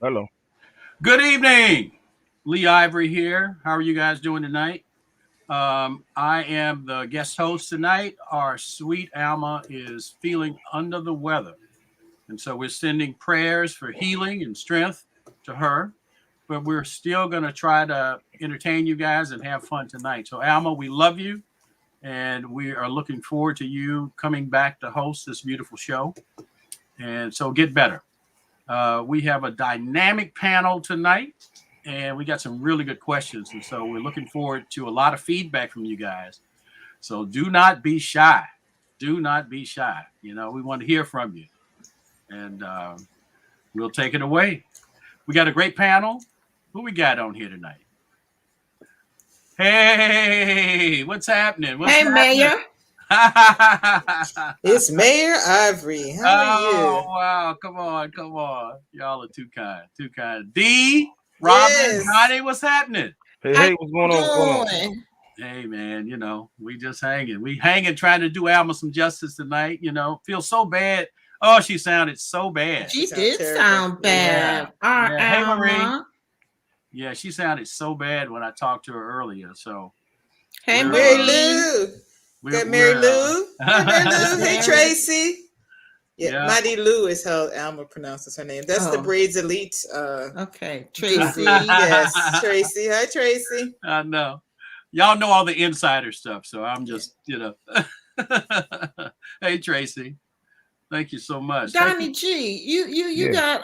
Hello. Good evening. Lee Ivory here. How are you guys doing tonight? I am the guest host tonight. Our sweet Alma is feeling under the weather. And so we're sending prayers for healing and strength to her. But we're still going to try to entertain you guys and have fun tonight. So, Alma, we love you. And we are looking forward to you coming back to host this beautiful show. And so get better. We have a dynamic panel tonight, and we got some really good questions. And so we're looking forward to a lot of feedback from you guys. So do not be shy. Do not be shy. We want to hear from you. And we'll take it away. We got a great panel. Who we got on here tonight? Hey, what's happening? What's happening? Mayor. It's Mayor Ivory. How are you? Oh, wow. Come on. Y'all are too kind. D, Robin, Yes. Connie, what's happening? Hey, what's going on? Hey, man, we just hanging. We hanging, trying to do Alma some justice tonight. Feel so bad. Oh, she sounded so bad. She did sound bad. Yeah. Hey, Marie. Yeah, she sounded so bad when I talked to her earlier. So, hey, Mary Lou. Got Mary Lou. Hey, Tracy. Yeah, Mighty Lou is how Alma pronounces her name. That's the Braids Elite. Okay, Tracy. Yes, Tracy. Hi, Tracy. I know. Y'all know all the insider stuff, so I'm just, Hey, Tracy. Thank you so much. Donnie G, you got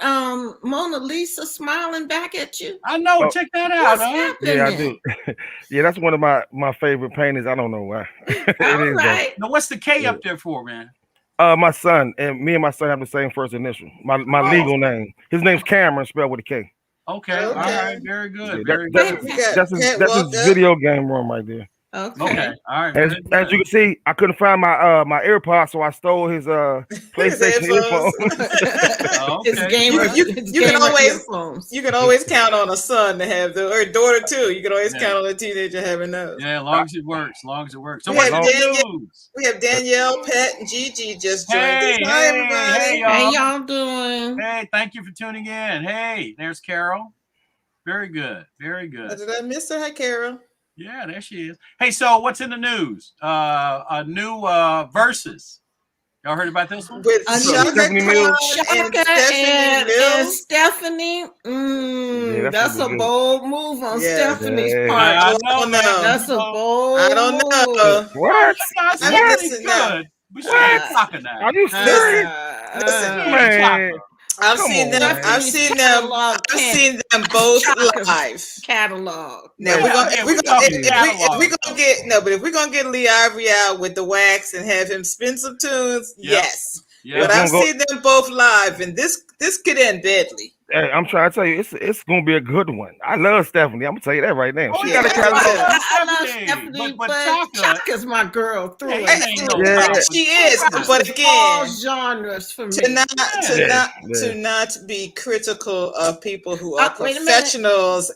Mona Lisa smiling back at you. I know. Check that out. Yeah, I do. Yeah, that's one of my favorite paintings. I don't know why. All right. Now, what's the K up there for, man? My son and me and my son have the same first initial. My legal name. His name's Cameron, spelled with a K. Okay. All right. Very good. That's his video game room right there. Okay. All right. As you can see, I couldn't find my AirPods, so I stole his PlayStation earphones. You can always count on a son to have or a daughter too. You can always count on a teenager having those. Yeah, as long as it works. So we have Danielle, Pat, and Gigi just joined us. Hi, everybody. How y'all doing? Hey, thank you for tuning in. Hey, there's Carol. Very good. Did I miss her? Hi, Carol. Yeah, there she is. Hey, so what's in the news? A new Versus. Y'all heard about this one? With Stephanie and Stephanie. That's a bold move on Stephanie's part. I don't know. That's a bold. I don't know. What? Good. We should be talking now. Are you serious? Listen, man. I've seen them both live. Catalog. Now if we're gonna get Lee Ivory out with the wax and have him spin some tunes, yes. But I've seen them both live, and this could end badly. Hey, I'm trying to tell you, it's gonna be a good one. I love Stephanie. I'm gonna tell you that right now. She got a I love Stephanie, but Chaka's my girl through She is, but again, all genres for me. To not be critical of people who are professionals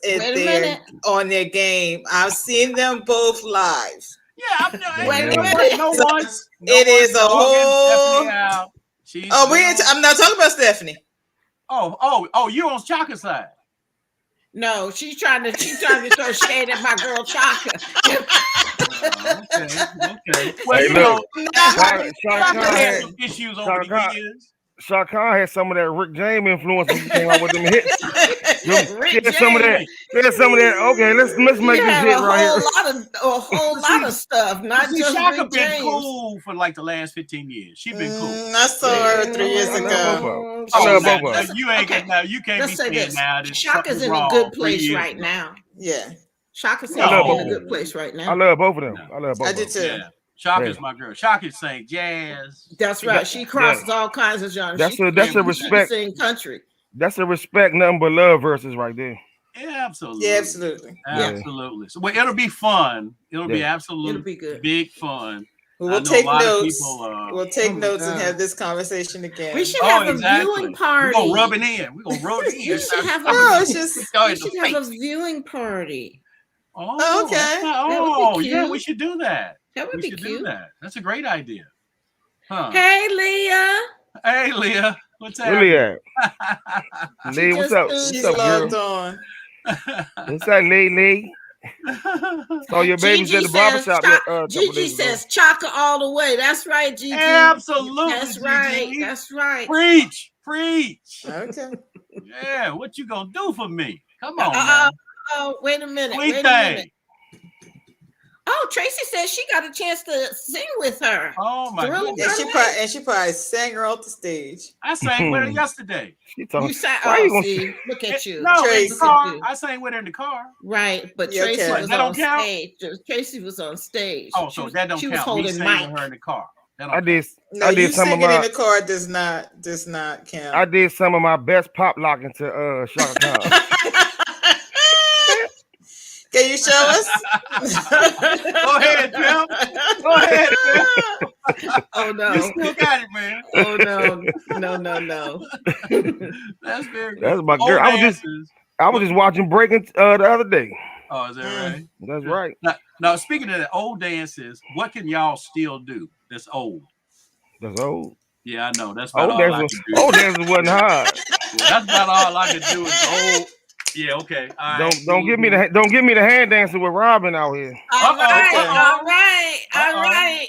on their game. I've seen them both live. Yeah, it is a whole. I'm not talking about Stephanie. Oh, you on Chaka's side? No, she's trying to throw shade at my girl Chaka. Okay. Well, Chaka had some issues over the years. Shaka Khan had some of that Rick James influence when he came out with them hits. Some of that. Okay, let's make this hit right here. A whole lot of stuff. Not just Shaka Rick been James. cool for like the last 15 years. She been cool. I saw her 3 years ago. You ain't getting now. You can't be saying now. Shaka's in a good place right now. Yeah. Shaka's in a good place right now. I love both of them. I did too. Yeah. Shaka's my girl. Shaka sing jazz. That's right. She crosses all kinds of genres. That's a respect. She sing country. That's a respect, nothing but love versus right there. Yeah, absolutely. Yeah, absolutely. Absolutely. So, it'll be fun. It'll be absolutely It'll be good. Big fun. We'll take notes. We'll take notes and have this conversation again. We should have a viewing party. We're gonna rub it in. We're gonna rub it in. We should have a viewing party. Oh, okay. Yeah, we should do that. That would be cute. Do that. That's a great idea. Huh. Hey, Leah. Hey, Leah. What's Where Lee at? She Lee, what's just up? tuned She's What's up, logged girl? on. What's up, Lee? Saw your babies at the barbershop a couple Gigi days ago. says chaka all the way. That's right, Gigi. Absolutely. That's Gigi. right. That's right. Preach. Okay. Yeah, what you gonna do for me? Come on, man. Oh, wait a minute. Sweet Wait thing. a minute. Oh, Tracy says she got a chance to sing with her. Oh my goodness. And she probably sang her off the stage. I sang with her yesterday. You sang. See, look at you. No, Tracy. in the car. I sang with her in the car. Right, but Yeah, Tracy okay. was That on don't count? stage. Tracy was on stage. Oh, so that don't she count. was holding Me singing mic. with her in the car. I did you some of singing my in the car does not count. I did some of my best pop locking to Shaka Khan. Can you show us? Go ahead, Jim. Go ahead, Jim. Oh no. You still got it, man. Oh no. That's very good. That's my girl. I was just watching Breaking the other day. Oh, is that right? That's right. Now, speaking of the old dances, what can y'all still do that's old? That's old. Yeah, I know. That's about all I can do. Old dances wasn't hard. Yeah, that's about all I can do is old. Yeah, okay. All right. Don't give me the hand dancing with Robin out here. All right.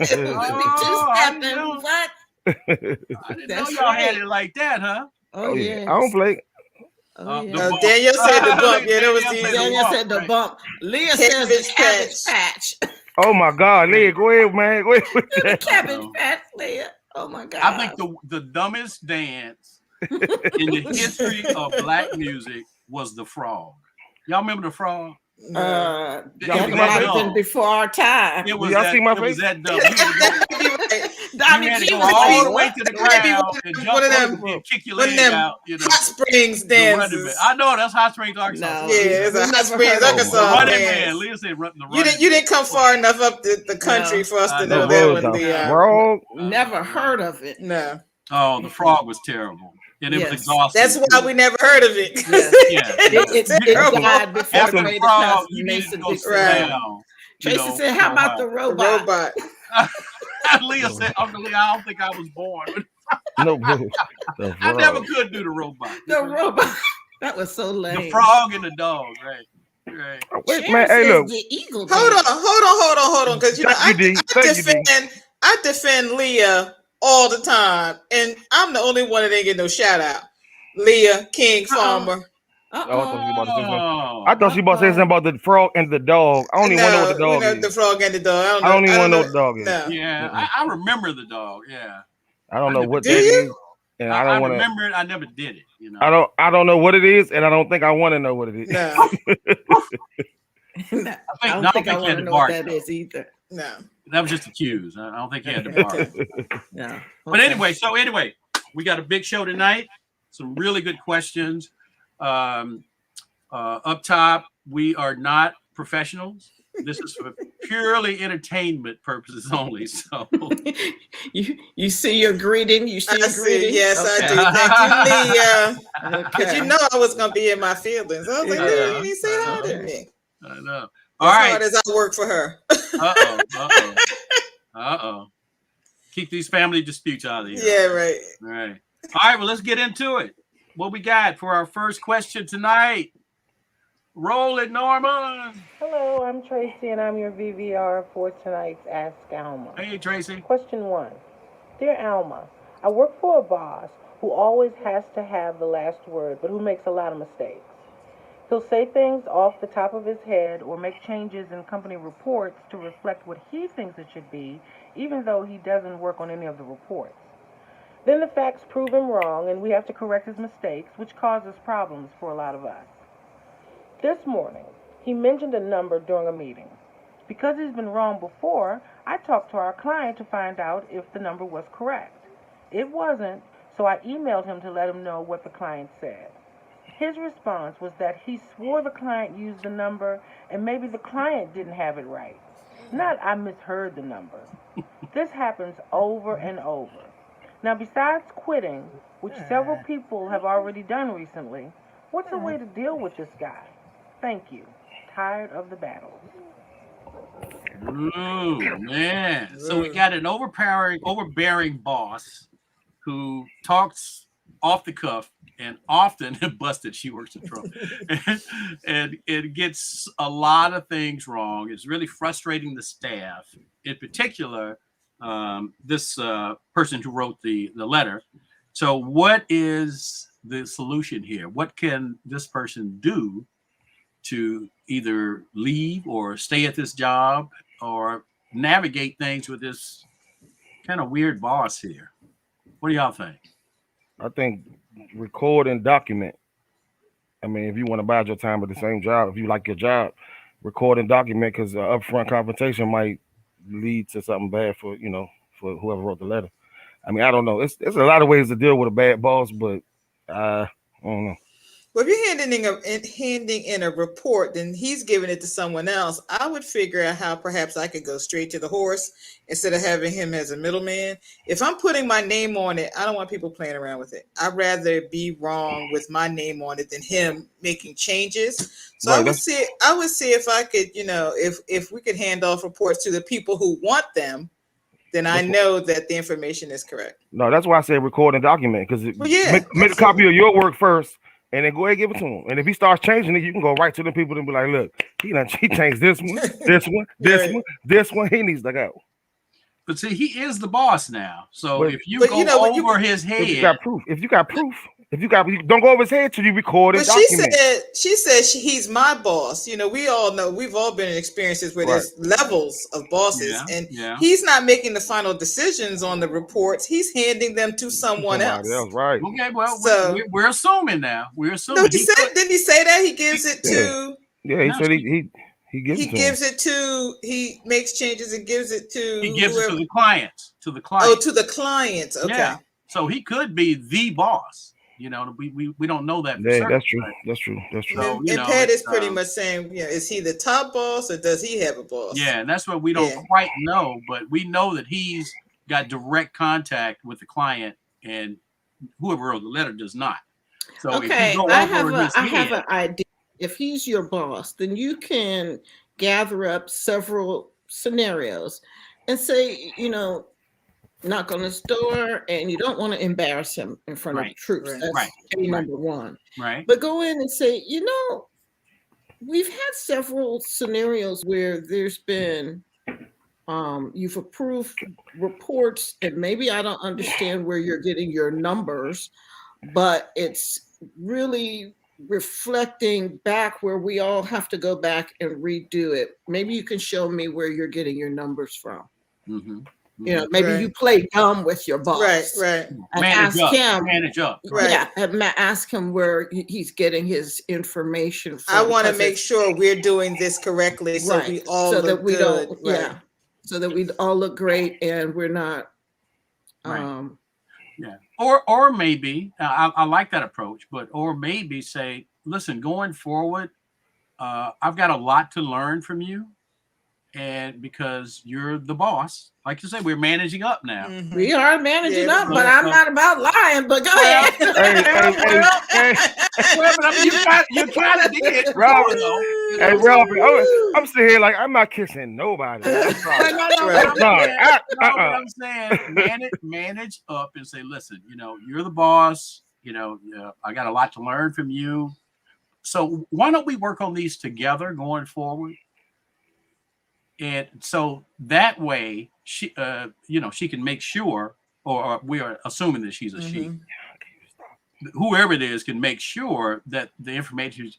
Two-stepping. What? I didn't know y'all had it like that, huh? Oh yeah. I don't play. Daniel said the bump. Yeah, that was Daniel said the bump. Leah says the cabbage patch. Oh my God, Leah, go ahead, man. Go ahead with that. Cabbage patch, Leah. Oh my God. I think the dumbest dance in the history of black music was the frog. Y'all remember the frog? That might have been before our time. It was y'all that, see my it was face? that dumb. You had to go all the way to the ground and jump over and kick your leg out. You know, Hot Springs dances. I know that's Hot Springs, Arkansas. No. Yeah, it's a Hot Springs, Arkansas. Running man. Leah said the running. You didn't come far enough up the country for us to know that one. Frog. Never heard of it. No. Oh, the frog was terrible. And it was exhausting. That's why we never heard of it. It died before after the frog, you needed to go sit down. Tracy said, "How about the robot?" Leah said, "Uncle Leah, I don't think I was born." No, I never could do the robot. The robot. That was so lame. The frog and the dog, right? Wait, man, hey, look. The eagle. Hold on, because I defend Leah all the time, and I'm the only one that ain't get no shout out. Leah King Farmer. I thought she about to say something about the frog and the dog. I don't even want to know what the dog is. The frog and the dog. I don't even want to know what the dog is. No. Yeah, I remember the dog. Yeah. I don't know what that is. And I don't want to remember it. I never did it. You know. I don't know what it is, and I don't think I want to know what it is. No. I don't think I want to know what that is either. No. That was just the cues. I don't think he had to bark. Yeah. But anyway, we got a big show tonight. Some really good questions. Up top, we are not professionals. This is for purely entertainment purposes only. So you see your greeting. You see your greeting. Yes, okay. I do. Thank you, Leah. Because you know I was gonna be in my feelings. I was like, you didn't say hi to me. I know. All right. As hard as I work for her. Uh-oh. Keep these family disputes out of here. Yeah, right. All right. Well, let's get into it. What we got for our first question tonight? Roll it, Norma. Hello, I'm Tracy, and I'm your VVR for tonight's Ask Alma. Hey, Tracy. Question 1. Dear Alma, I work for a boss who always has to have the last word, but who makes a lot of mistakes. He'll say things off the top of his head or make changes in company reports to reflect what he thinks it should be, even though he doesn't work on any of the reports. Then the facts prove him wrong, and we have to correct his mistakes, which causes problems for a lot of us. This morning, he mentioned a number during a meeting. Because he's been wrong before, I talked to our client to find out if the number was correct. It wasn't, so I emailed him to let him know what the client said. His response was that he swore the client used the number and maybe the client didn't have it right. Not I misheard the number. This happens over and over. Now, besides quitting, which several people have already done recently, what's a way to deal with this guy? Thank you. Tired of the battles. Ooh, man. So we got an overbearing boss who talks off the cuff and often busted. She works in trouble, and it gets a lot of things wrong. It's really frustrating the staff, in particular, this person who wrote the letter. So what is the solution here? What can this person do to either leave or stay at this job or navigate things with this kind of weird boss here? What do y'all think? I think record and document. I mean, if you want to bide your time at the same job, if you like your job, record and document, because upfront confrontation might lead to something bad for for whoever wrote the letter. I mean, I don't know. It's a lot of ways to deal with a bad boss, but I don't know. Well, if you're handing in a report, then he's giving it to someone else. I would figure out how perhaps I could go straight to the horse instead of having him as a middleman. If I'm putting my name on it, I don't want people playing around with it. I'd rather be wrong with my name on it than him making changes. So right, I would see if I could, if we could hand off reports to the people who want them, then I know that the information is correct. No, that's why I say record and document, because make a copy of your work first. And then go ahead and give it to him. And if he starts changing it, you can go right to the people and be like, look, he changed this one, this one, this one, this one. He needs to go. But see, he is the boss now. So if you go over his head. If you got proof, don't go over his head till you record it. She said he's my boss. We all know, we've all been in experiences where there's levels of bosses, and he's not making the final decisions on the reports. He's handing them to someone else. Right. Okay, well, so, we're assuming now. We're assuming. No, didn't he say that? He gives it to. Yeah, he said he makes changes and gives it to. He gives it to the clients. Oh, to the clients. Okay. Yeah. So he could be the boss. We don't know that. Yeah, that's true. That's true. So, and Pat is pretty much saying, is he the top boss or does he have a boss? Yeah, and that's what we don't quite know, but we know that he's got direct contact with the client, and whoever wrote the letter does not. So okay, I have an idea. If he's your boss, then you can gather up several scenarios and say, knock on his door, and you don't want to embarrass him in front of the troops. That's number one. Right. But go in and say, we've had several scenarios where there's been, you've approved reports, and maybe I don't understand where you're getting your numbers, but it's really reflecting back where we all have to go back and redo it. Maybe you can show me where you're getting your numbers from. Mm-hmm. Maybe you play dumb with your boss. Right. And manage up. Right. Yeah, and ask him where he's getting his information from. I want to make sure we're doing this correctly, so we all look good. So that we all look great and we're not. Or maybe I like that approach, or maybe say, listen, going forward, I've got a lot to learn from you. And because you're the boss, like you say, we're managing up now. Mm-hmm. We are managing up, but I'm not about lying. But go ahead. You kind of did, Robert. Hey, Robert, I'm sitting here like I'm not kissing nobody. I'm saying manage up and say, listen, you're the boss. I got a lot to learn from you. So why don't we work on these together going forward? And so that way, she can make sure, or we are assuming that she's a she. Whoever it is can make sure that the information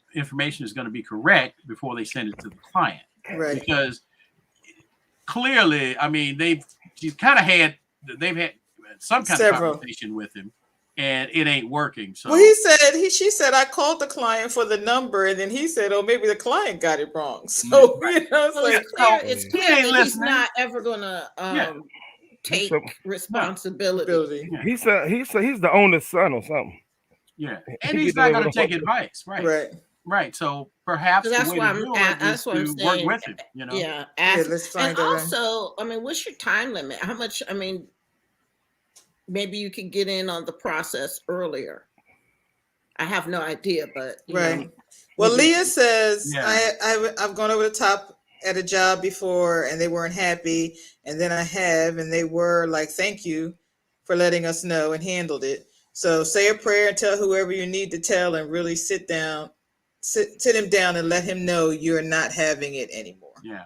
is going to be correct before they send it to the client. Right. Because clearly, I mean, they've had some kind of conversation with him, and it ain't working. So well, she said, I called the client for the number, and then he said, oh, maybe the client got it wrong. So it's clear that he's not ever gonna take responsibility. Yeah. He's the owner's son or something. Yeah, and he's not gonna take advice. Right. So perhaps that's why I'm saying, work with him. Yeah. Let's find and also, I mean, what's your time limit? How much? I mean. Maybe you can get in on the process earlier. I have no idea, but Well, Leah says I've gone over the top at a job before, and they weren't happy, and then I have, and they were like, "Thank you for letting us know and handled it. So say a prayer and tell whoever you need to tell, and really sit him down and let him know you're not having it anymore. Yeah.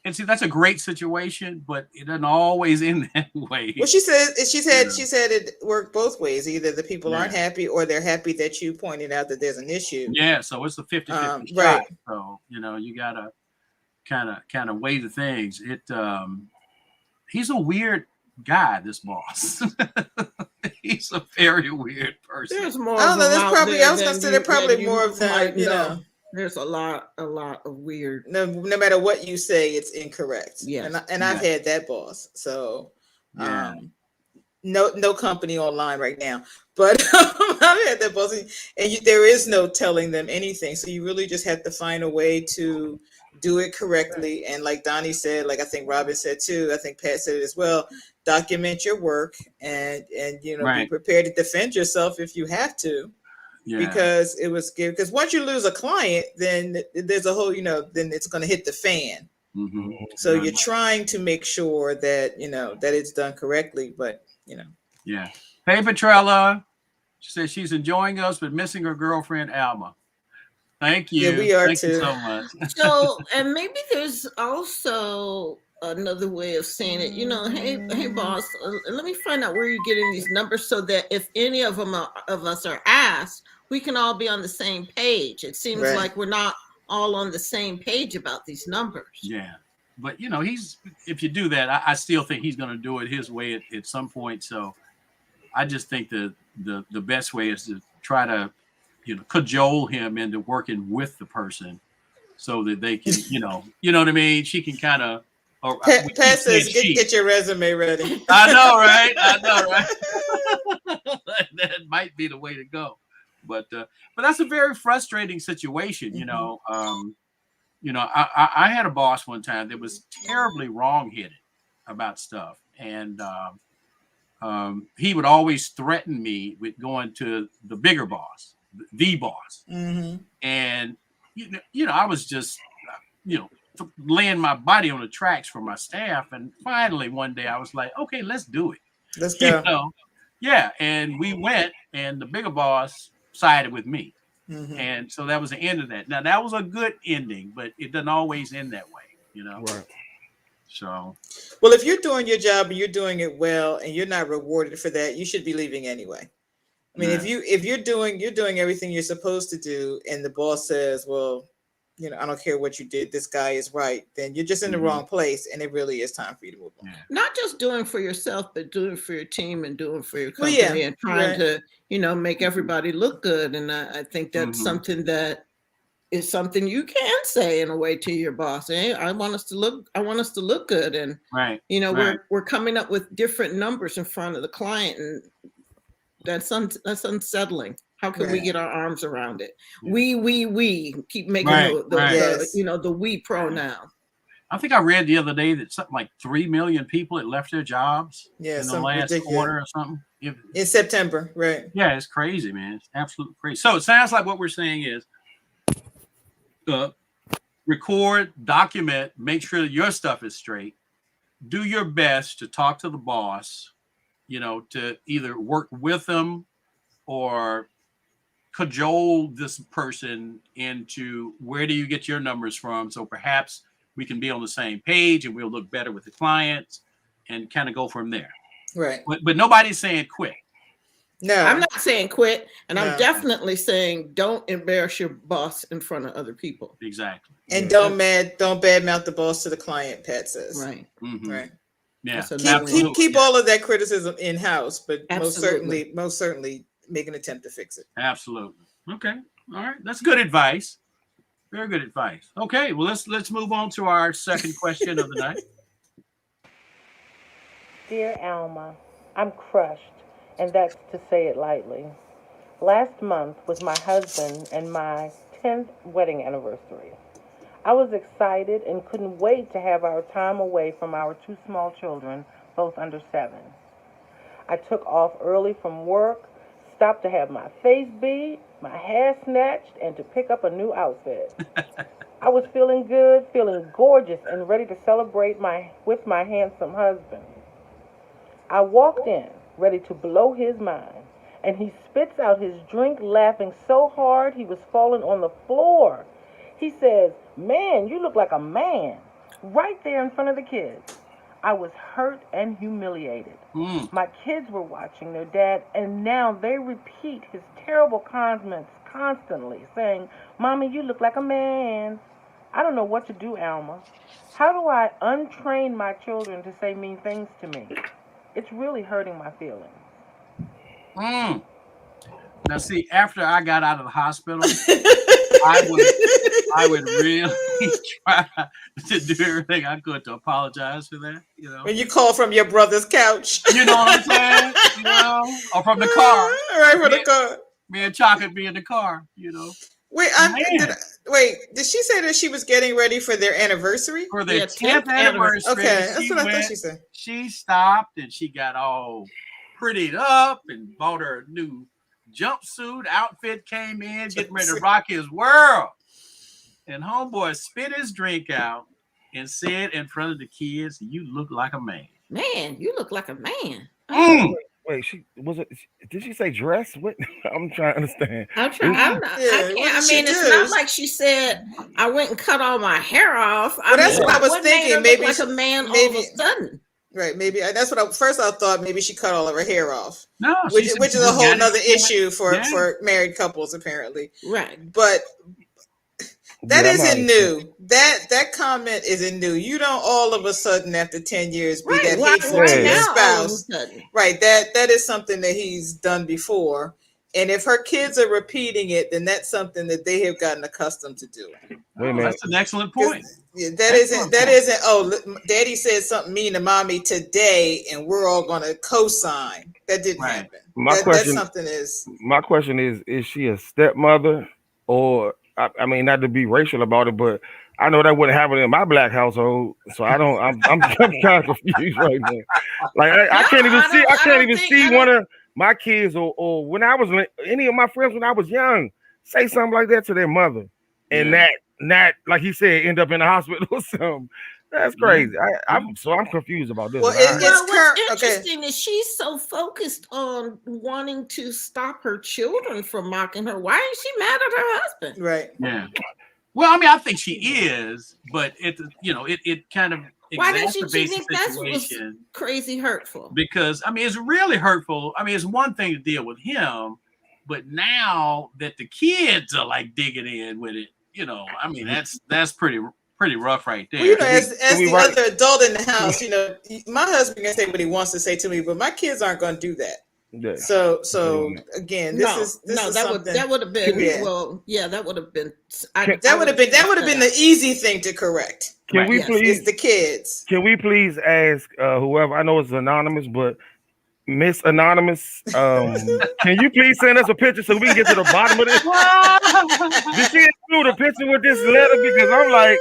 And see, that's a great situation, but it doesn't always end that way. Well, she said it worked both ways. Either the people aren't happy, or they're happy that you pointed out that there's an issue. Yeah, so it's a 50-50 shot. Right. So, you gotta kind of weigh the things. He's a weird guy, this boss. He's a very weird person. There's more. I don't know. There's probably, I was gonna say, there's probably more of them. There's a lot of weird. No matter what you say, it's incorrect. Yeah, and I've had that boss. So, no company online right now, but I've had that boss, and there is no telling them anything. So you really just have to find a way to do it correctly. Right. And like Donnie said, like I think Robin said too, I think Pat said it as well. Document your work, and be prepared to defend yourself if you have to. Yeah. Because because once you lose a client, then there's a whole, then it's going to hit the fan. Mm-hmm. So you're trying to make sure that, that it's done correctly, but, Yeah. Hey, Petrella. She says she's enjoying us, but missing her girlfriend, Alma. Thank you. Yeah, we are Thank too. You so much. So, and maybe there's also another way of saying it, hey boss, let me find out where you're getting these numbers, so that if any of us are asked, we can all be on the same page. It seems like we're not all on the same page about these numbers. Yeah. But, if you do that, I still think he's going to do it his way at some point. So I just think the best way is to try to, cajole him into working with the person, so that they can, you know what I mean? She can kind of, Pat says, get your resume ready. I know, right? That might be the way to go. But that's a very frustrating situation, I had a boss one time that was terribly wrong-headed about stuff, and he would always threaten me with going to the bigger boss, the boss, and I was just laying my body on the tracks for my staff, and finally one day I was like, okay, let's do it. Let's go. Yeah, and we went, and the bigger boss sided with me. And so that was the end of that. Now that was a good ending, but it doesn't always end that way, Right. So, well, if you're doing your job and you're doing it well, and you're not rewarded for that, you should be leaving anyway. I mean, if you're doing everything you're supposed to do, and the boss says, well, I don't care what you did, this guy is right, then you're just in the wrong place, and it really is time for you to move on. Not just doing for yourself, but doing for your team and doing for your company, and trying to, make everybody look good. And I think that's something that is something you can say in a way to your boss. Hey, I want us to look good. And, we're coming up with different numbers in front of the client, and that's unsettling. How can we get our arms around it? We keep making the we pronoun. I think I read the other day that something like 3 million people had left their jobs in the last quarter or something. In September, right? Yeah, it's crazy, man. It's absolutely crazy. So it sounds like what we're saying is record, document, make sure that your stuff is straight. Do your best to talk to the boss, to either work with them or cajole this person into, where do you get your numbers from? So perhaps we can be on the same page, and we'll look better with the clients, and kind of go from there. Right. But nobody's saying quit. No, I'm not saying quit, and I'm definitely saying don't embarrass your boss in front of other people. Exactly. And don't badmouth the boss to the client, Pat says. Right. Right. Yeah. Keep all of that criticism in house, but most certainly make an attempt to fix it. Absolutely. Okay. All right. That's good advice. Very good advice. Okay. Well, let's move on to our second question of the night. Dear Alma, I'm crushed, and that's to say it lightly. Last month was my husband and my 10th wedding anniversary. I was excited and couldn't wait to have our time away from our 2 small children, both under 7. I took off early from work, stopped to have my face beat, my hair snatched, and to pick up a new outfit. I was feeling good, feeling gorgeous, and ready to celebrate with my handsome husband. I walked in, ready to blow his mind. And he spits out his drink, laughing so hard he was falling on the floor. He says, "Man, you look like a man," right there in front of the kids. I was hurt and humiliated. My kids were watching their dad, and now they repeat his terrible comments constantly, saying, "Mommy, you look like a man." I don't know what to do, Alma. How do I untrain my children to say mean things to me? It's really hurting my feelings. Now, see, after I got out of the hospital, I would really try to do everything I could to apologize for that. You know, When you call from your brother's couch. you know what I'm saying? You know, or from the car. Right from the car. Me and Chocolate be in the car. You know, Wait, did she say that she was getting ready for their anniversary? for their Yeah, 10th 10th anniversary. Okay, that's what I thought she said. She stopped and she got all prettied up and bought her a new jumpsuit outfit, came in, getting ready to rock his world. And homeboy spit his drink out and said in front of the kids, "You look like a man." Man, you look like a man. Wait, did she say dress? What? I'm trying to understand. I can't. what I did she mean, it's do? not like she said I went and cut all my hair off. Well, that's what I was made thinking. her look Maybe like a man all maybe- of a sudden. Right, maybe that's what first I thought. Maybe she cut all of her hair off, No, which is a whole nother issue for Yeah. married couples apparently. Right. But that Yeah, isn't new. That comment isn't new. You don't all of a sudden after 10 years be that hateful why to your now all of a spouse. sudden? Right. That is something that he's done before. And if her kids are repeating it, then that's something that they have gotten accustomed to doing. Wait a minute. That's an excellent point. Yeah, that isn't. Oh, Daddy said something mean to Mommy today, and we're all going to co-sign. That didn't Right. happen. My question is she a stepmother, or I mean, not to be racial about it, but I know that wouldn't happen in my black household, so I don't. I'm kind of confused right now. Like I can't even see. I can't even see one of my kids or when I was any of my friends when I was young say something like that to their mother, and that not like he said end up in the hospital or something. That's crazy. I'm confused about this. Well, What's interesting is she's so focused on wanting to stop her children from mocking her. Why is she mad at her husband? Right. Yeah. Well, I mean, I think she is, but it kind of Why did she exacerbates think the that was situation crazy hurtful? because I mean it's really hurtful. I mean, it's one thing to deal with him, but now that the kids are like digging in with it, you know, I mean that's pretty rough right there. Well, you know, as the other adult in the house, you know, my husband can say what he wants to say to me, but my kids aren't going to do that. Yeah. So again, this that would have been that would have been that would have been the easy thing to correct. Can we please? It's the kids. Can we please ask whoever? I know it's anonymous, but Miss Anonymous, can you please send us a picture so we can get to the bottom of this? Did she include a picture with this letter? Because I'm like,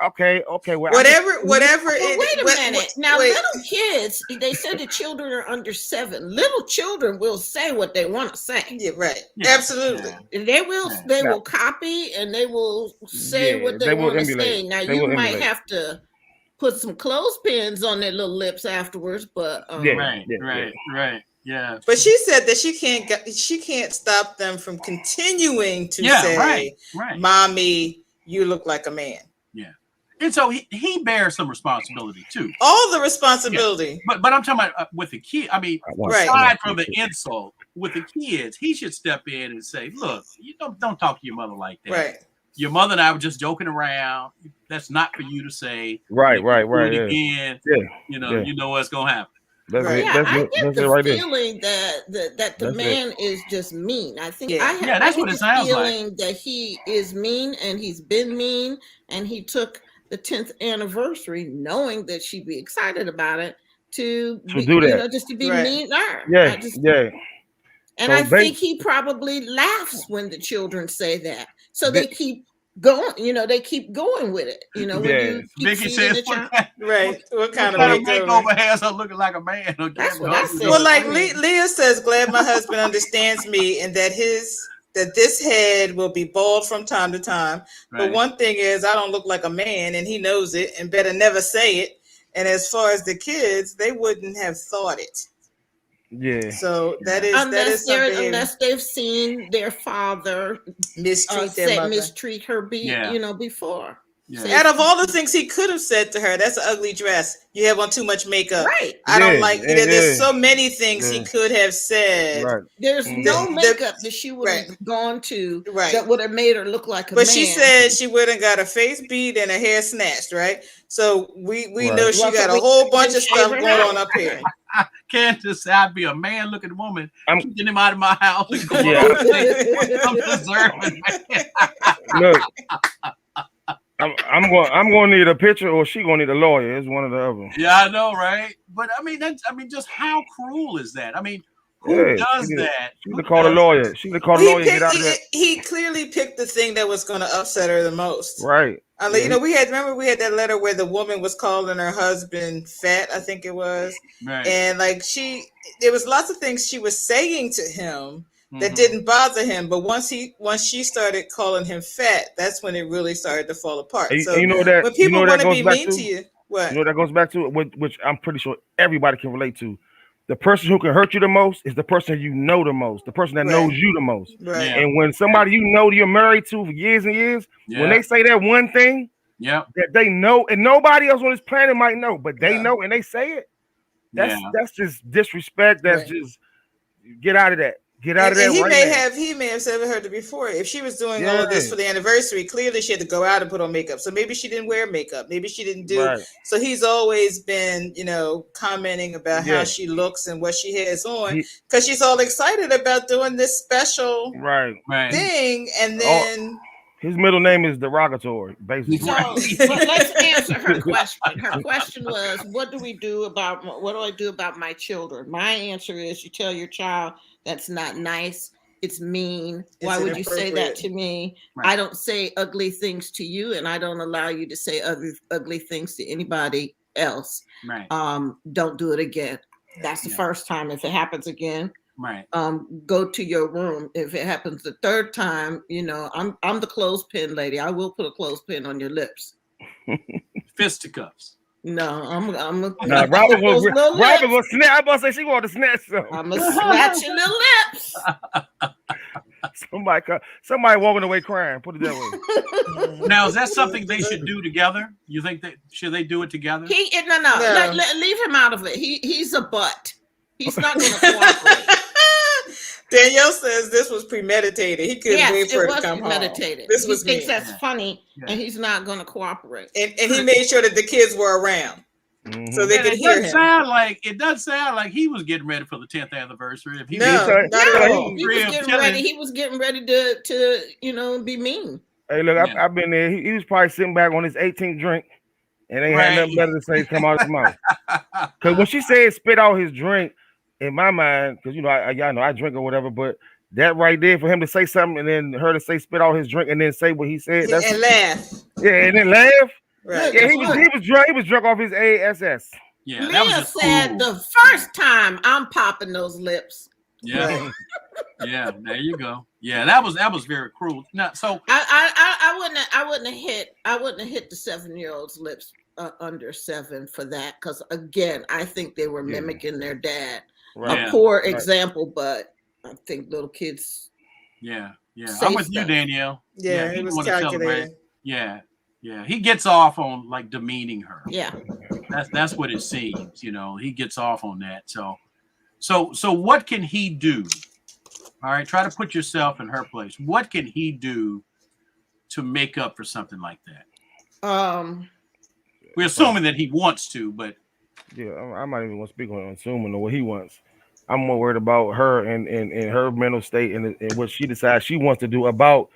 okay. Well, whatever. Wait a minute. Now, little kids, they said the children are under 7. Little children will say what they want to say. Yeah, right. Yeah. Absolutely. They will copy and they will say what they want to say. Now, you might have to put some clothespins on their little lips afterwards, but right. Yeah. But she said that she can't stop them from continuing to say, right. "Mommy, you look like a man." Yeah. And so he bears some responsibility too. All the responsibility. Yeah. But I'm talking about with the kid. I mean, aside from the insult, with the kids, he should step in and say, "Look, you don't talk to your mother like that. Right. Your mother and I were just joking around. That's not for you to say. Right. Again, you know what's gonna happen." I get the feeling that the man is just mean. I think that's what it sounds feeling that he is mean and he's been mean and he took the 10th anniversary knowing that she'd be excited about it to do that, just to be mean to her. And I think he probably laughs when the children say that. So they keep going, they keep going with it. When you keep Vicky says, what kind of makeover has her looking like a man? That's what I said. Well, like Leah says, glad my husband understands me and that this head will be bald from time to time. Right. But one thing is I don't look like a man and he knows it and better never say it. And as far as the kids, they wouldn't have thought it. Yeah. So that is something. Unless they've seen their father Mistreat their mother. mistreat her Yeah. Before. Yeah. Out of all the things he could have said to her, that's an ugly dress. You have on too much makeup. Right. I don't like. Yeah. There's so many things he could have said. Right. There's no The- makeup that she would have gone to that would have made her look like a man. But she said she would have got her face beat and her hair snatched, right? So we know she got a whole bunch of stuff going on up here. Candace said, I'd be a man looking woman. Get him out of my house and go Yeah. I'm deserving, man. Look, I'm going to need a picture, or she going to need a lawyer. It's one or the other. Yeah, I know, right? But I mean, just how cruel is that? I mean, who does that? She would call a lawyer. She would call a lawyer. Get out of there. He clearly picked the thing that was going to upset her the most. Right. I mean, we had that letter where the woman was calling her husband fat, I think it was. Right. And like there was lots of things she was saying to him that didn't bother him, but once she started calling him fat, that's when it really started to fall apart. So you know that when people want to be mean to you, what? You know that goes back to which I'm pretty sure everybody can relate to. The person who can hurt you the most is the person you know the most, the person that knows you the most. Right. Yeah. And when somebody you're married to for years and years, when they say that one thing that they know and nobody else on this planet might know, but they know and they say it, that's just disrespect. That's just get out of that. Get out of that. He may have said heard it before. If she was doing all of this for the anniversary, clearly she had to go out and put on makeup. So maybe she didn't wear makeup. Maybe she didn't do. Right. So he's always been, commenting about how she looks and what she has on because she's all excited about doing this special thing, and then. His middle name is derogatory, basically. So let's answer her question. Her question was, what do I do about my children? My answer is, you tell your child that's not nice. It's mean. Why would you say that to me? Right. I don't say ugly things to you, and I don't allow you to say ugly things to anybody else. Right. Don't do it again. That's the first time. If it happens again, right. Go to your room. If it happens the third time, I'm the clothespin lady. I will put a clothespin on your lips. Fisticuffs. No, I'm Robert was snatch. I'm about to say she wanted to snatch something. I'm gonna snatch your little lips. Somebody walking away crying. Put it that way. Now, is that something they should do together? You think should they do it together? No. Leave him out of it. He's a butt. He's not going to cooperate. Danielle says this was premeditated. He couldn't wait for it to come premeditated. Home. He thinks that's funny, and he's not going to cooperate. And he made sure that the kids were around, so they could hear him. It does sound like he was getting ready for the 10th anniversary. If he not at all. He was getting ready. He was getting ready to be mean. Hey, look, I've been there. He was probably sitting back on his 18th drink, and they had nothing better to say come out of his mouth. Because when she said spit out his drink, in my mind, because y'all know I drink or whatever, but that right there for him to say something and then her to say spit out his drink and then say what he said, and laugh. Yeah, and then laugh. Right. Yeah, he was drunk. He was drunk off his ASS. Yeah, Mia said the first time I'm popping those lips. Yeah, yeah. There you go. Yeah, that was very cruel. Now, so I wouldn't have hit the 7-year-old's lips under 7 for that, because again, I think they were mimicking their dad. Right. A poor example, but I think little kids. Yeah. I'm with you, Danielle. Yeah, he was calculated. Yeah. He gets off on like demeaning her. Yeah. That's what it seems. He gets off on that. So what can he do? All right, try to put yourself in her place. What can he do to make up for something like that? We're assuming that he wants to, but I'm not even going to speak on assuming or what he wants. I'm more worried about her and her mental state and what she decides she wants to do about.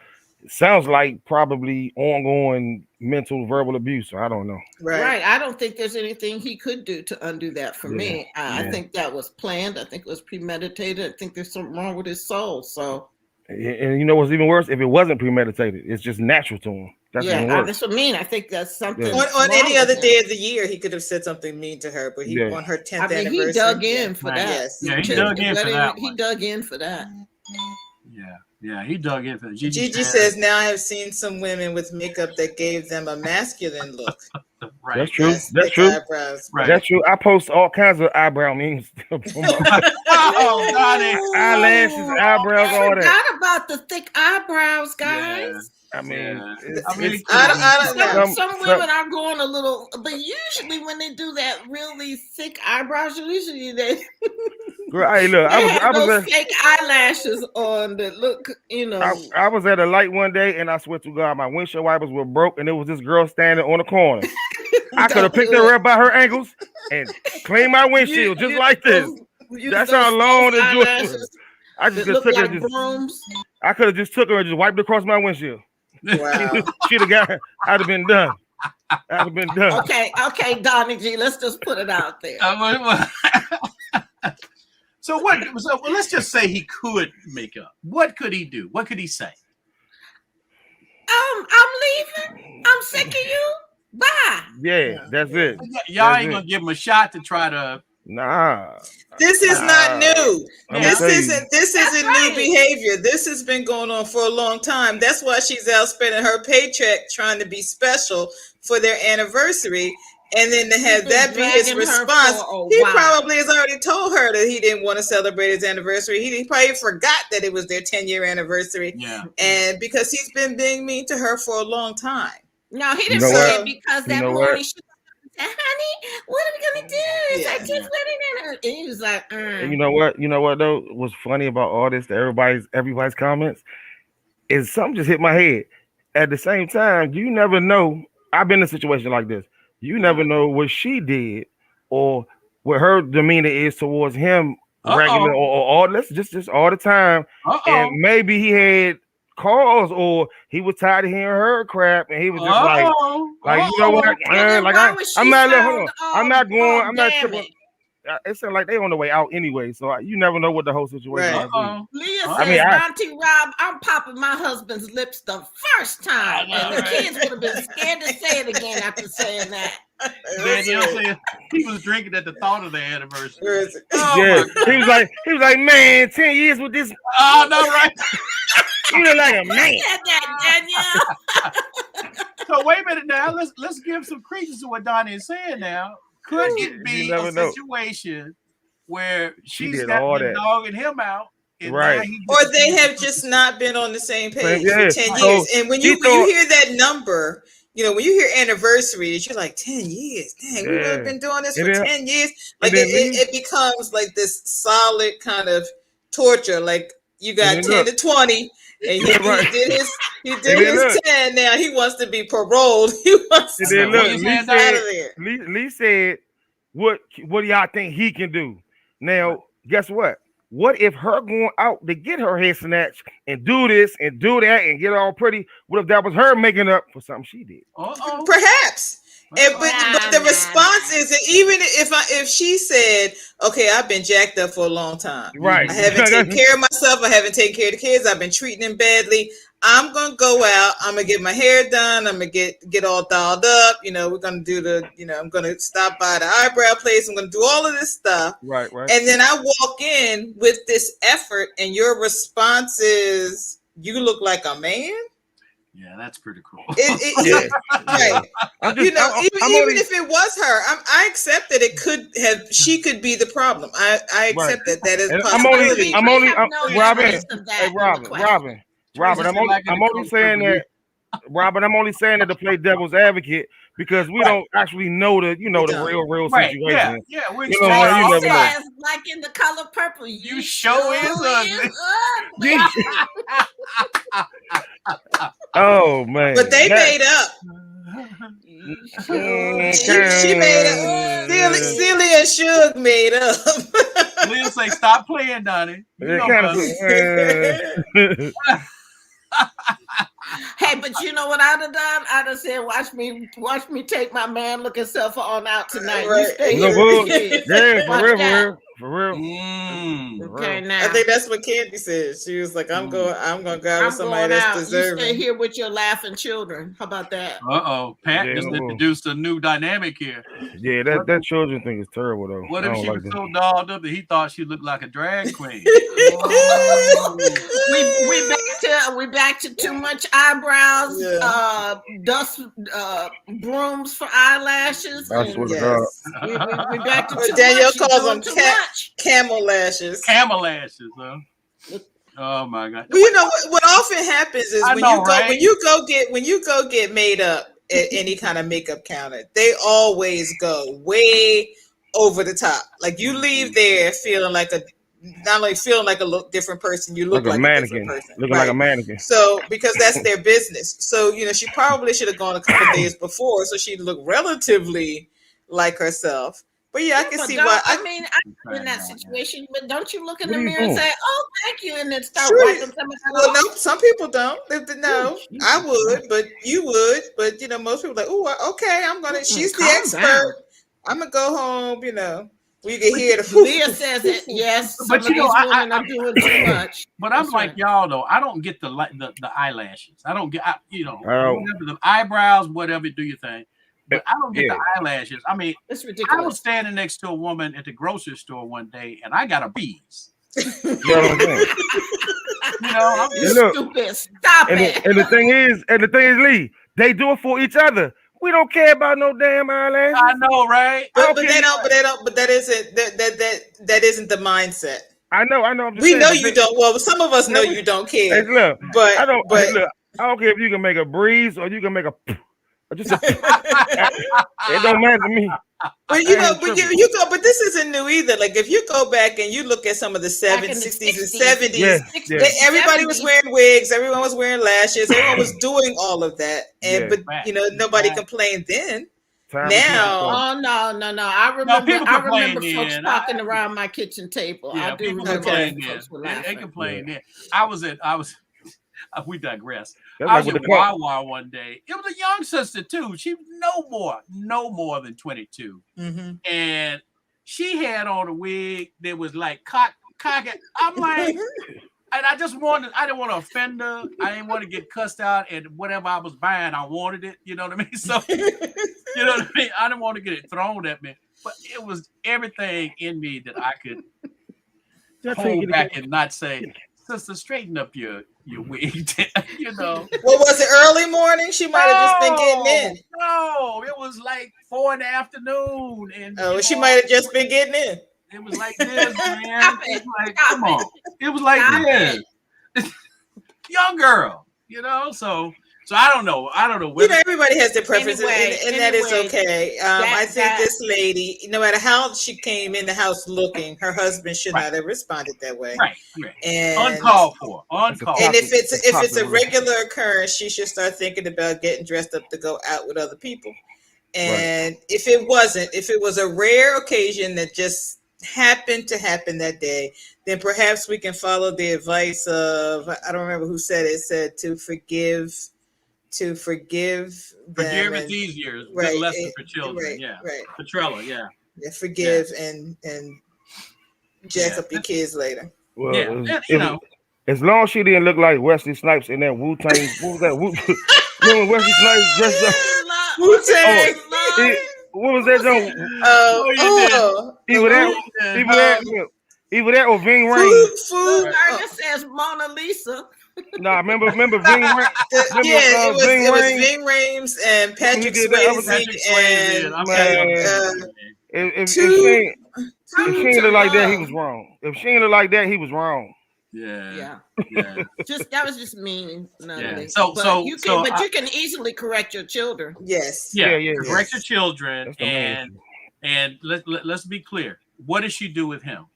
Sounds like probably ongoing mental verbal abuse. I don't know. Right. I don't think there's anything he could do to undo that for me. I think that was planned. I think it was premeditated. I think there's something wrong with his soul. So. And you know what's even worse? If it wasn't premeditated, it's just natural to him. That's what I mean. I think that's something. On any other day of the year, he could have said something mean to her, but on her 10th anniversary. He dug in for that. Yes. Yeah, he dug in for that. He dug in for that. Yeah, he dug in for that. Gigi says, now I have seen some women with makeup that gave them a masculine look. Right. That's true. Yes, That's thick true. eyebrows. Right. That's true. I post all kinds of eyebrow memes. Oh, Donnie. Eyelashes, eyebrows, I all that. forgot about the thick eyebrows, guys. Yeah. I mean, Yeah. it's, I mean, it's, it could have I don't know. Some women are going a little, but usually when they do that really thick eyebrows, usually they girl, hey, look, they have I was those at, fake eyelashes on that look, I was at a light one day, and I swear to God, my windshield wipers were broke, and there was this girl standing on the corner. I could have Don't picked do her it. up by her ankles and cleaned my windshield just like this. Use That's those how long false the joint was. eyelashes I just that could look took her, like just brooms. I could have just took her and just wiped across my windshield. Wow. She'd have got. I'd have been done. I'd have been done. Okay, Donnie G, let's just put it out there. So what? So well, let's just say he could make up. What could he do? What could he say? I'm leaving. I'm sick of you. Bye. Yeah, that's it. Y'all That's ain't it. gonna give him a shot to try to. Nah. This is not new. I'm Yeah. gonna tell you. This That's isn't right. new behavior. This has been going on for a long time. That's why she's out spending her paycheck trying to be special for their anniversary. And then to have been that be his dragging her response, for a he while. probably has already told her that he didn't want to celebrate his anniversary. He probably forgot that it was their 10-year anniversary. Yeah. And because he's been being mean to her for a long time. No, he You didn't know say what? it because You that know morning what? she said, honey, what are we gonna do? It's our 10th wedding anniversary. And he was like, And you know what? You know what though? What's funny about all this? That everybody's comments is something just hit my head. At the same time, you never know. I've been in a situation like this. You never know what she did or what her demeanor is towards him regular or all let's just all the time. And maybe he had cause or he was tired of hearing her crap and he was just like you know what? I'm not hold on. I'm not going. I'm not tripping. It sounds like they on the way out anyway, so you never know what the whole situation Right. might be. Leah I says, mean, Auntie Rob, I'm popping my husband's lips the first time. And the kids would have been scared to say it again after saying that. Danielle said he was drinking at the thought of the anniversary. Where is it? Yeah, he was like, man, 10 years with this. Oh no, right. You look like a man. Look at that, Danielle. So wait a minute now. Let's give some credence to what Donnie is saying now. Could it be a situation where she's did got all been that. dogging him out, and Right. now he Or they have just not been on the same page Yeah. for 10 So, years. And when he you hear that number, when you hear anniversaries, you're like, 10 years. Dang, we've really been doing this for 10 years. Like it becomes like this solid kind of torture. Like you got 10 to 20. And he did his 10. Now he wants to be paroled. He wants to be out of there. Lee said, what do y'all think he can do? Now, guess what? What if her going out to get her head snatched and do this and do that and get all pretty? What if that was her making up for something she did? Perhaps. But the response is that even if she said, okay, I've been jacked up for a long time. Right. I haven't taken care of myself. I haven't taken care of the kids. I've been treating them badly. I'm going to go out. I'm going to get my hair done. I'm going to get all dolled up. We're going to do I'm going to stop by the eyebrow place. I'm going to do all of this stuff. Right. And then I walk in with this effort and your response is, you look like a man? Yeah, that's pretty cool. Right. Even if it was her, I accept that she could be the problem. I accept that is possibility. Robin, I'm only saying that. Robin, I'm only saying that to play devil's advocate because we don't actually know the real situation. Yeah, we're you never know. Like in The Color Purple, you show is ugly. Oh man! But they made up. She made up. Celia and Suge made up. Leah say, "Stop playing, Donnie." Hey, but you know what I'd have done? I'd have said, "Watch me take my man looking self on out tonight." Right. You stay here. Yeah, for real. For real. Okay, I now think that's what Candy said. She was like, I'm going to go out with I'm somebody going that's out. You stay deserving. here with your laughing children. How about that? Pat Yeah, just no. introduced a new dynamic here. Yeah, that children thing is terrible though. What I if don't she like was that. so dolled up that he thought she looked like a drag queen? We back to too much eyebrows, Yeah. dust, brooms for eyelashes, I swear and to God. Yes. we back to Or too Danielle much. You're calls doing them too much. camel lashes. Camel lashes, huh? Oh my God! Well, you know what often happens is I when know, you go right? when you go get made up at any kind of makeup counter, they always go way over the top. Like you leave there feeling like not only feeling like a different person, you Like look a like a different mannequin. person, Looking like a right? mannequin. So because that's their business. So she probably should have gone a couple of days before, so she looked relatively like herself. But yeah, I can But see why. I'm in that situation, but don't you look in What the are you mirror and doing? say, "Oh, thank you," and then start Sure. wiping some of that Well, off? no, some people don't. No, Jesus. I would, but you would. But most people are like, oh, okay, I'm gonna. She's the Calm expert. down. I'm gonna go home. We can hear the. Leah says that yes, some But of these women are doing too much. But I'm That's like right. y'all though. I don't get the eyelashes. I don't get Oh. whatever the eyebrows, whatever. Do your thing. But I don't get Yeah. the eyelashes. I mean, It's I ridiculous. was standing next to a woman at the grocery store one day, and I got a breeze. You know what I'm saying? I'm You And look, stupid. Stop and it. the thing is, Lee, they do it for each other. We don't care about no damn eyelashes. I know, right? I But don't but care. they don't. But they don't. But that isn't the mindset. I know. I'm just We saying. know but you don't. Well, some of us know you don't Hey, care. look, But I don't care if you can make a breeze or you can make or just a. It don't matter to me. But I ain't but tripping. you go. But this isn't new either. Like if you go back and you look at some of the Back in 70s, the 60s, and 60s, 70s, Yeah. everybody was 70s. wearing wigs. Everyone was wearing lashes. Everyone was doing all of that. And Yeah. but nobody complained then. Time to keep Now, Oh no! I No, remember. people I complain remember folks then. talking around my kitchen table. Yeah, I do people remember Okay. complain that then. folks were They laughing. complain then. I was we digress. That's I like was with at the car. Wawa one day. It was a young sister too. She was no more than 22, and she had on a wig that was like cock. I'm like, and I didn't want to offend her. I didn't want to get cussed out, and whatever I was buying, I wanted it. You know what I mean? So, you know what I mean? I didn't want to get it thrown at me, but it was everything in me that I could hold back and not say, sister, straighten up your wig. Well, was it early morning? She might have just been getting in. No, it was like 4 in the afternoon, and She might have just been getting in. it was like this, man. It was like, come on. It was like this. Young girl, so I don't know. Everybody has their preferences, and that is okay. I think this lady, no matter how she came in the house looking, her husband should not have responded that way. Right. And uncalled for. And if it's a regular occurrence, she should start thinking about getting dressed up to go out with other people. And if it was a rare occasion that just happened to happen that day, then perhaps we can follow the advice of, I don't remember who said it. It said to forgive them. Forgive is easier. It's a good lesson for children. Right. Petrella, yeah. Forgive and jack up your kids later. Well, as long as she didn't look like Wesley Snipes in that Wu-Tang. What was that? Remember Wesley Snipes dressed up? Wu-Tang. What was that? Either that or Ving Rhames. Food. Ernest says Mona Lisa. Nah, remember Ving Rhames? It was Ving Rhames and Patrick Swayze if she ain't look like that, he was wrong. If she ain't look like that, he was wrong. Yeah. That was just mean. Yeah. But you can easily correct your children. Yes. Correct your children, and let's be clear. What does she do with him?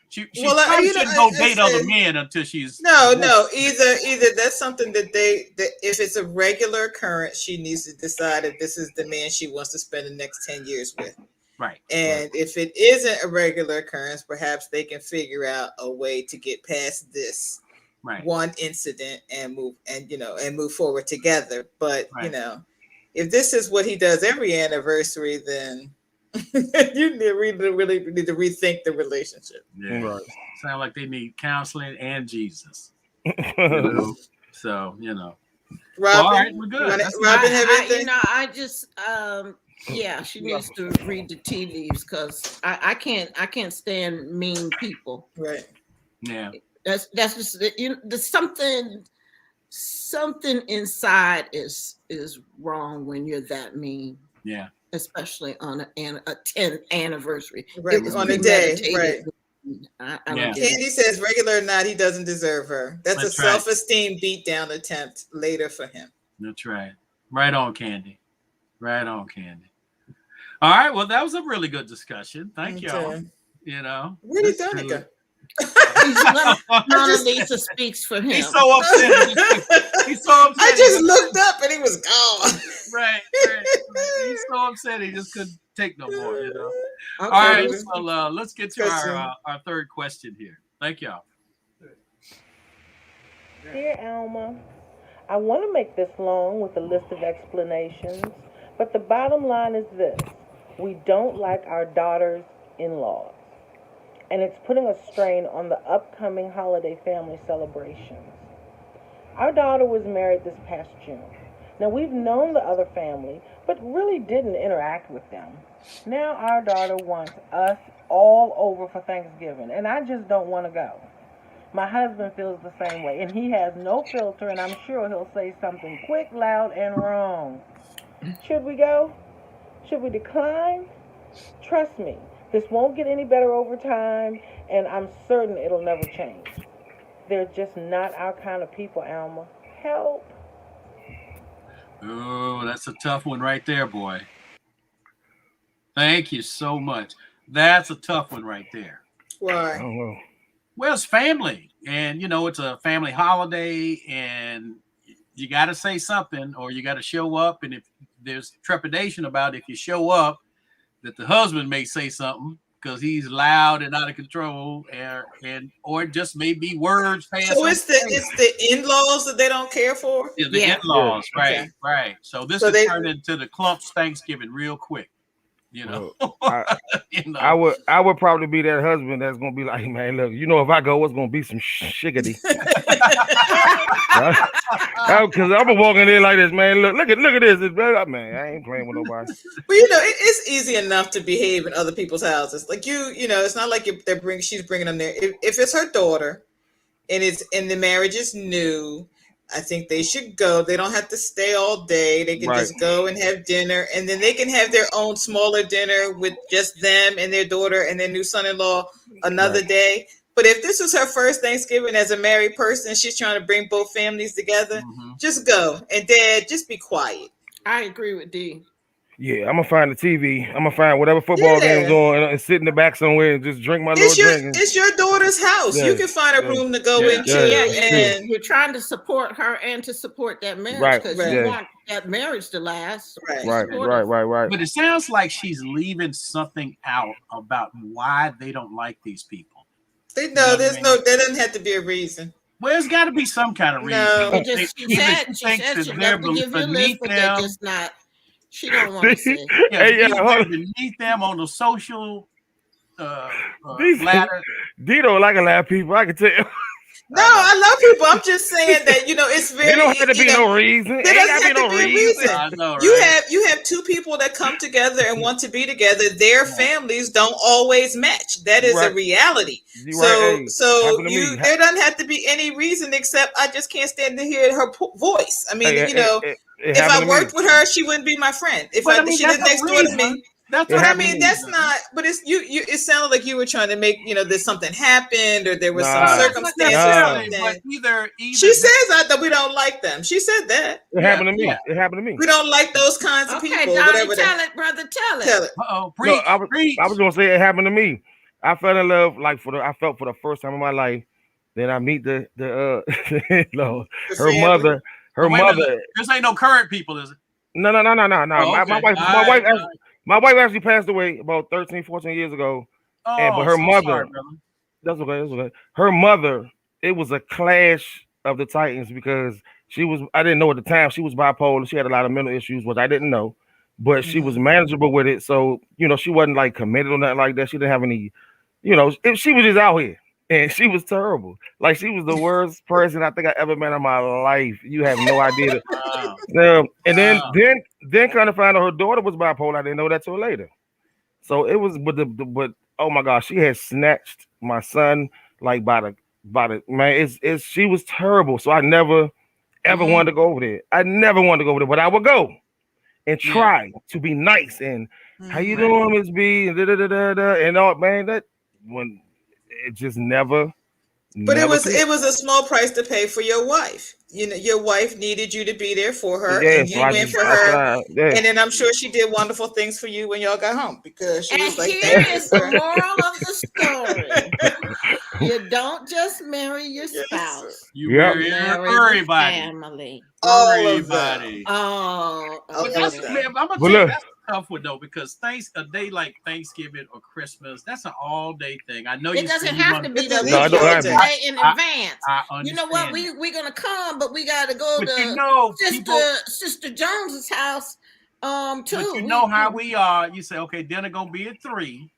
She shouldn't go date other men until she's no. Either that's something that if it's a regular occurrence, she needs to decide if this is the man she wants to spend the next 10 years with. Right. And if it isn't a regular occurrence, perhaps they can figure out a way to get past this one incident and move forward together. But if this is what he does every anniversary, then You really need to rethink the relationship. Yeah. Right. Sound like they need counseling and Jesus. Right. So, Robin, all right, we're good. Robin, have anything? I just yeah, she needs to read the tea leaves because I can't stand mean people. Right. Yeah. That's just there's something inside is wrong when you're that mean. Yeah. Especially on a 10th anniversary. Right. It was On a day, premeditated. right. I don't Yeah. get Candy it. says, regular or not, he doesn't deserve her. That's a That's right. self-esteem beatdown attempt later for him. That's right. Right on, Candy. Right on, Candy. All right. Well, that was a really good discussion. Thank y'all. Where did Donna go? Mona Lisa speaks for him. He's so upset. He's so upset. I just looked up and he was gone. Right. He's so upset he just couldn't take no more. Okay. All right. So let's get to our third question here. Thank y'all. Dear Alma, I want to make this long with a list of explanations, but the bottom line is this. We don't like our daughters-in-laws, and it's putting a strain on the upcoming holiday family celebrations. Our daughter was married this past June. Now, we've known the other family, but really didn't interact with them. Now our daughter wants us all over for Thanksgiving, and I just don't want to go. My husband feels the same way, and he has no filter, and I'm sure he'll say something quick, loud, and wrong. Should we go? Should we decline? Trust me, this won't get any better over time, and I'm certain it'll never change. They're just not our kind of people, Alma. Help. Oh, that's a tough one right there, boy. Thank you so much. That's a tough one right there. Why? I don't know. Well, it's family, and it's a family holiday, and you got to say something, or you got to show up. And if there's trepidation about if you show up, that the husband may say something because he's loud and out of control, or it just may be words passed. So it's the in-laws that they don't care for. Yeah, the in-laws, right, Okay. right. So this could turn into the Clumps Thanksgiving real quick. I would probably be that husband that's gonna be like, man, look, if I go, it's gonna be some shiggity. Because I'm walking in like this, man. Look at this, man. I ain't playing with nobody. Well, it's easy enough to behave in other people's houses. Like it's not like she's bringing them there. If it's her daughter, and the marriage is new, I think they should go. They don't have to stay all day. They can just go and have dinner, and then they can have their own smaller dinner with just them and their daughter and their new son-in-law another day. But if this was her first Thanksgiving as a married person, she's trying to bring both families together, just go. And Dad, just be quiet. I agree with D. Yeah, I'm gonna find the TV. I'm gonna find whatever football game's on and sit in the back somewhere and just drink my little drink. It's your daughter's house. You can find a room to go into. And you're trying to support her and to support that marriage because you want that marriage to last. Right. But it sounds like she's leaving something out about why they don't like these people. There doesn't have to be a reason. Well, there's got to be some kind of reason. No, she said she'll never give you a list, but they're just not. She don't want to say. Beneath them on the social ladder. Dito like a lot of people, I can tell. No, I love people. I'm just saying that it's very. There don't have to be no reason. There doesn't have to be a reason. I know, right? You have two people that come together and want to be together. Their families don't always match. That is a reality. There doesn't have to be any reason except I just can't stand to hear her voice. I mean, if I worked with her, she wouldn't be my friend. If she lived next door to me. That's what I mean. That's not, but it's you. It sounded like you were trying to make there's something happened or there was some circumstance or something. But either she says that we don't like them. She said that. It happened to me. It happened to me. We don't like those kinds of people. Donnie, tell it, brother. Tell it. Preach. I was gonna say it happened to me. I fell in love I felt for the first time in my life. Then I meet her mother. Her mother. This ain't no current people, is it? No. Oh, okay. My wife actually passed away about 13, 14 years ago. But her mother, that's okay. Her mother, it was a clash of the Titans because I didn't know at the time, she was bipolar. She had a lot of mental issues, which I didn't know. but she was manageable with it. So, she wasn't like committed or nothing like that. She didn't have any, she was just out here. And she was terrible. Like she was the worst person I think I ever met in my life. You have no idea. Wow. And Wow. then kind of found out her daughter was bipolar. I didn't know that till later. So it was, but oh my gosh, she had snatched my son like by the man. It's she was terrible. So I never ever wanted to go over there. I never wanted to go over there, but I would go and try to be nice and how you doing, Miss B, and and all, man. That when it just never. But it Never was could. it was a small price to pay for your wife. Your wife needed you to be there for her, Yeah, and so you I went just for I her. tried. Yeah. And then I'm sure she did wonderful things for you when y'all got home because she And was like, here "Thank you, is the sir." moral of the story. You don't just marry your Yes, spouse. You Yep. marry Marry the everybody. family. all of them. Everybody. Oh, All But of that's, them. man, I'm gonna But tell you, look, that's a tough one though, because a day like Thanksgiving or Christmas, that's an all day thing. I know it you doesn't say you have want to be It's the an no, I week. don't You have can to. say in advance. I You know what? understand that. We're gonna come, but we gotta go But you to know, people, Sister Jones's house. but Too. you know how we are. You say, okay, dinner gonna be at 3.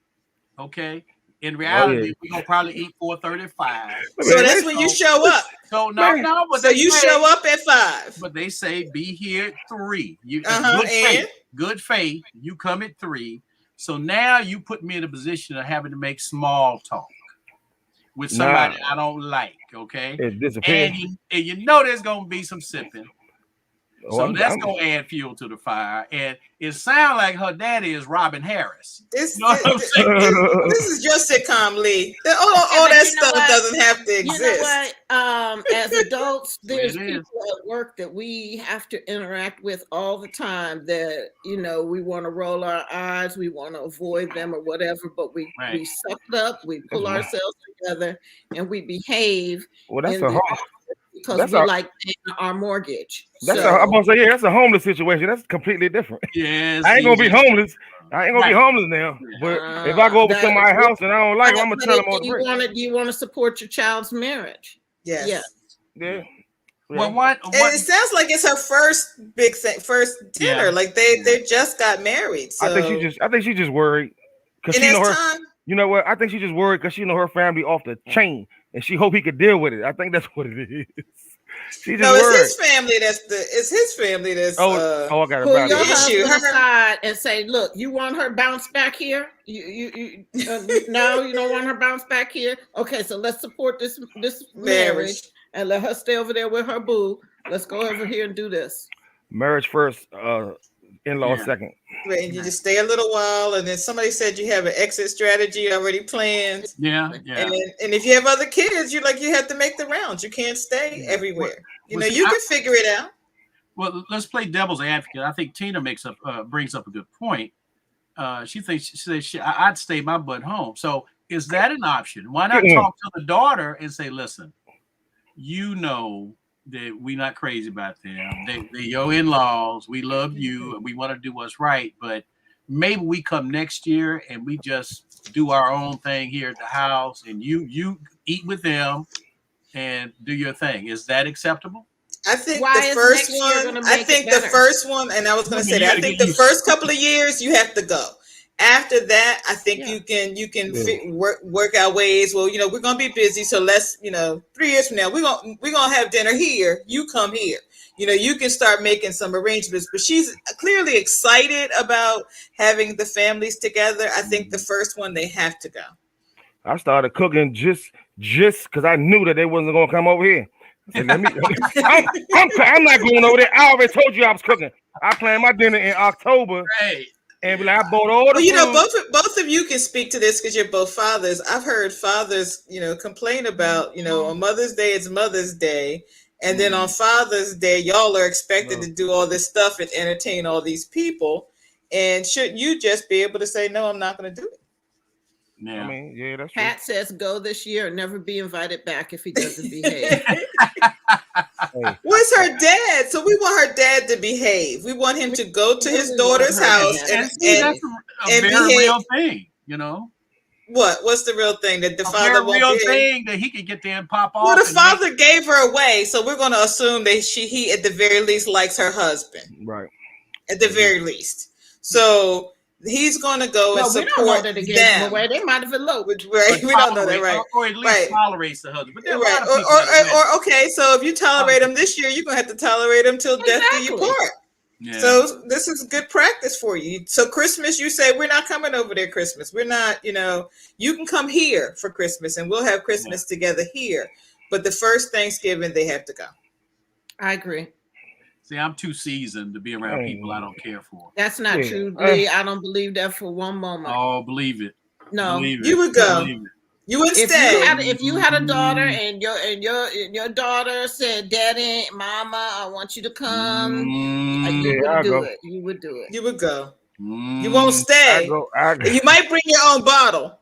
Okay. In Oh yeah. reality, we're gonna probably eat 4:35. So Man, that's when you So, show up. so no, man. no, but So they you say, show up at 5. but they say be here at 3. You And good faith. You come at 3. So now you put me in a position of having to make small talk with Nah, somebody I don't like. Okay, it disappeared. and you know there's gonna be some sipping. Oh, So that's gonna add fuel to the fire. And it sounds like her daddy is Robin Harris. this, You know what I'm this, saying? this is your sitcom, Lee. All but that you know stuff what? doesn't have to You exist. know what? As adults, there's It is. people at work that we have to interact with all the time that, we want to roll our eyes, we want to avoid them or whatever, but we Right. suck it up, we pull ourselves together, and we behave well, that's in a the home. because That's we a like paying our mortgage. I'm gonna say, yeah, that's a homeless situation. That's completely different. Yes. I ain't gonna be yes. homeless. I ain't gonna be Right. homeless now. But if I go over that to my is house and I don't like them, I'm gonna tell them all do the you break. do you want to support your child's marriage? Yes. Yes. Yeah. Well, Yeah. what? And it sounds like it's her first big thing, first dinner. Yeah. Like they just got married. So I think she just worried because and she know it's her. time. You know what? I think she just worried because she know her family off the chain, and she hope he could deal with it. I think that's what it is. She just No, it's worried. his family. It's his family. That's I got it Pull back. your The issue. husband aside and say, "Look, you want her bounce back here? No, you don't want her bounce back here. Okay, so let's support this marriage and let her stay over there with her boo. Let's go over here and do this. Marriage first, in-law second. Right, and you just stay a little while, and then somebody said you have an exit strategy already planned. Yeah. And if you have other kids, you have to make the rounds. You can't stay everywhere. You can figure it out. Well, let's play devil's advocate. I think Tina brings up a good point. She says I'd stay my butt home. So is that an option? Why not talk to the daughter and say, listen, that we're not crazy about them. They're your in-laws. We love you and we want to do what's right. But maybe we come next year and we just do our own thing here at the house and you eat with them and do your thing. Is that acceptable? I think Why the first one, and I was going to say that, I think the first couple of years you have to go. After that, I think you can work out ways. Well, we're going to be busy, so let's 3 years from now we're gonna have dinner here. You come here. You can start making some arrangements. But she's clearly excited about having the families together. I think the first one they have to go. I started cooking just because I knew that they wasn't gonna come over here. And let me. I'm not going over there. I already told you I was cooking. I planned my dinner in October. Right. And I bought all the food. Both of you can speak to this because you're both fathers. I've heard fathers, complain about, on Mother's Day, it's Mother's Day. And then on Father's Day, y'all are expected to do all this stuff and entertain all these people. And shouldn't you just be able to say, no, I'm not going to do it? Yeah. I mean, yeah, that's true. Pat says go this year and never be invited back if he doesn't behave. What's her dad? So we want her dad to behave. We want him to go to his daughter's house and that's a very real thing, What's the real thing that the father won't real behave? Thing that he could get there and pop off. Well, the father gave her away, so we're going to assume that he at the very least likes her husband, right? At the very least. So he's going to go and No, we support don't know that they gave him them. away. They might have eloped. Right, we don't know that, right? Or at least Right. tolerates the husband. But there are a Right. lot of people that are Or okay, so if you tolerate him this year, you're gonna have to tolerate him till death do you Exactly. part. Yeah. So this is good practice for you. So Christmas, you say we're not coming over there Christmas. We're not, you can come here for Christmas and we'll have Christmas together here. But the first Thanksgiving they have to go. I agree. See, I'm too seasoned to be around people I don't care for. That's not true, Lee. I don't believe that for one moment. Oh, believe it. No, Believe it. You would go. Believe it. You would if stay. you had a daughter and your daughter said, "Daddy, Mama, I want you to come," you would do it. You would do it. You would go. You won't stay. I go. You might bring your own bottle.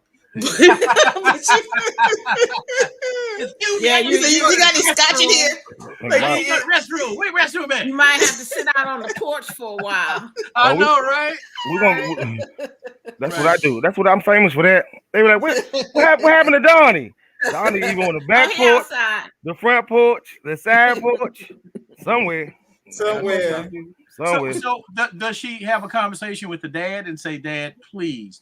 Yeah, you got any scotch in here? Like, you got restroom. Wait, restroom at? You might have to sit out on the porch for a while. I know, right? That's what I do. That's what I'm famous for. That they were like, what happened to Donnie? Donnie even on the back porch, the front porch, the side porch, somewhere. So does she have a conversation with the dad and say, "Dad, please,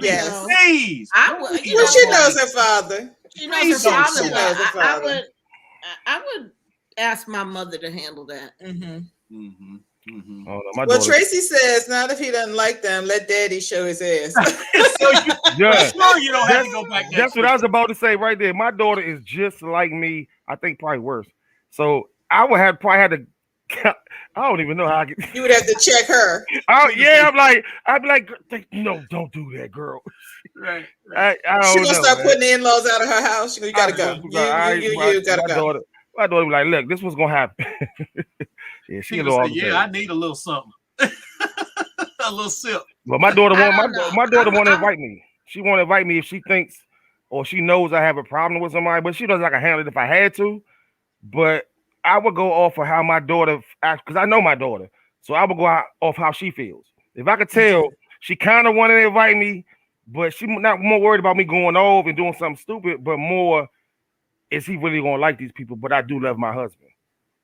yes, please"? Well, she knows her father. She knows her father. But I would ask my mother to handle that. Oh, no, well, Tracy says, not if he doesn't like them, let Daddy show his ass. So you don't have to go back there. That's what I was about to say right there. My daughter is just like me. I think probably worse. So I would have probably had to. I don't even know how I get. You would have to check her. Oh yeah, I'd be like, no, don't do that, girl. Right. I don't She gonna know, start putting the in-laws out of her house. You gotta go. You gotta go. My daughter be like, look, this was gonna happen. Yeah, she I need a little something. A little sip. But my daughter want to invite me. She want to invite me if she thinks or she knows I have a problem with somebody, but she doesn't. I can handle it if I had to. But I would go off of how my daughter acts because I know my daughter. So I would go off how she feels. If I could tell she kind of wanted to invite me, but she's not more worried about me going over and doing something stupid, but more is he really gonna like these people? But I do love my husband.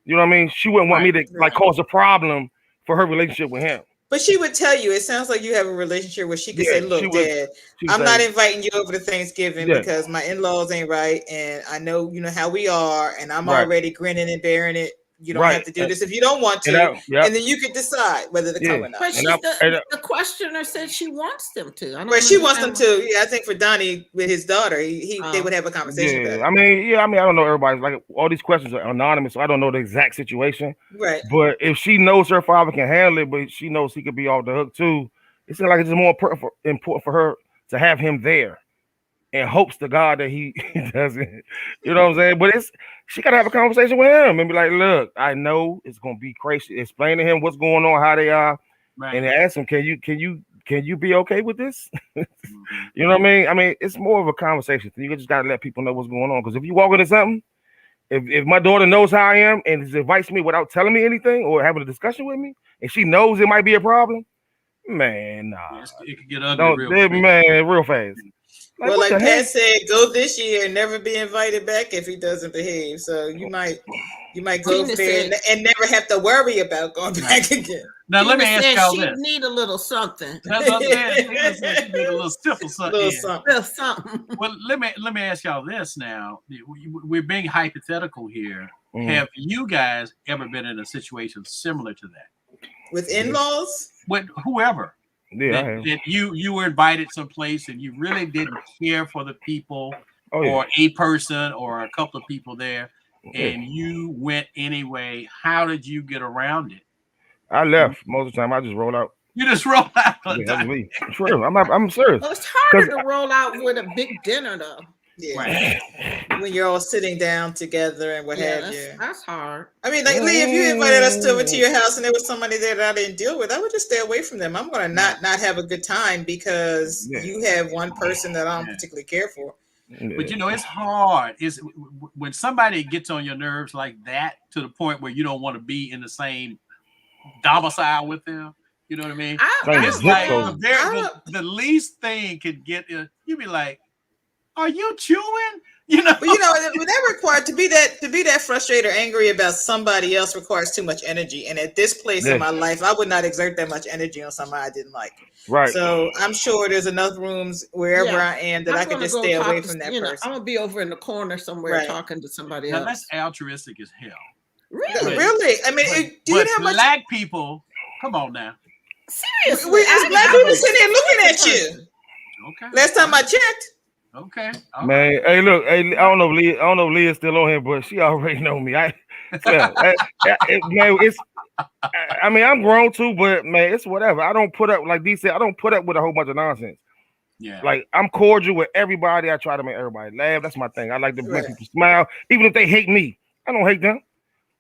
You know what I mean? She wouldn't want me to cause a problem for her relationship with him. But she would tell you, it sounds like you have a relationship where she could say, look, Dad, I'm not inviting you over to Thanksgiving because my in-laws ain't right. And I know, how we are. And I'm already grinning and bearing it. You don't have to do this if you don't want to. And then you could decide whether to come or not. But the questioner said she wants them to. She wants them to. Yeah, I think for Donnie with his daughter, they would have a conversation about it. I mean, I don't know everybody's like all these questions are anonymous, so I don't know the exact situation. Right. But if she knows her father can handle it, but she knows he could be off the hook too, it seems like it's more important for her to have him there. And hopes to God that he doesn't, you know what I'm saying? But she gotta have a conversation with him and be like, look, I know it's gonna be crazy. Explain to him what's going on, how they are, and ask him, can you be okay with this? You know what I mean? I mean, it's more of a conversation. You just gotta let people know what's going on. Because if you walk into something, if my daughter knows how I am and invites me without telling me anything or having a discussion with me, and she knows it might be a problem, man, nah. It could get ugly real fast. Well, like Pat said, go this year and never be invited back if he doesn't behave. So you might go there and never have to worry about going back again. Now let me ask y'all this: she need a little something. That's what I'm saying. She need a little stiff or something. Little something. Well, let me ask y'all this now. We're being hypothetical here. Have you guys ever been in a situation similar to that? With in-laws? With whoever. Yeah, that you were invited someplace and you really didn't care for the people or a person or a couple of people there, and you went anyway. How did you get around it? I left most of the time. I just roll out. You just roll out. That's me. True. I'm serious. Well, it's harder to roll out with a big dinner though. Yeah. Right. When you're all sitting down together and what have you. That's hard. I mean, like Lee, if you invited us over to your house and there was somebody there that I didn't deal with, I would just stay away from them. I'm gonna not have a good time because you have one person that I don't particularly care for. But it's hard. Is when somebody gets on your nerves like that to the point where you don't want to be in the same domicile with them. You know what I mean? It's like the least thing could get you be like, are you chewing? But they're required to be that frustrated or angry about somebody else requires too much energy. And at this place in my life, I would not exert that much energy on somebody I didn't like. Right. So I'm sure there's enough rooms wherever I am that I can just stay away from that person. I'm gonna be over in the corner somewhere talking to somebody else. That's altruistic as hell. Really? Really? I mean, do you know how much black people? Come on now. Seriously, it's black people sitting there looking at you. Okay. Last time I checked. Okay. Man, hey, look, hey, I don't know if Leah's still on here, but she already know me. Man, it's. I mean, I'm grown too, but man, it's whatever. I don't put up, like D said, I don't put up with a whole bunch of nonsense. Yeah. Like, I'm cordial with everybody. I try to make everybody laugh. That's my thing. I like to make people smile, even if they hate me. I don't hate them,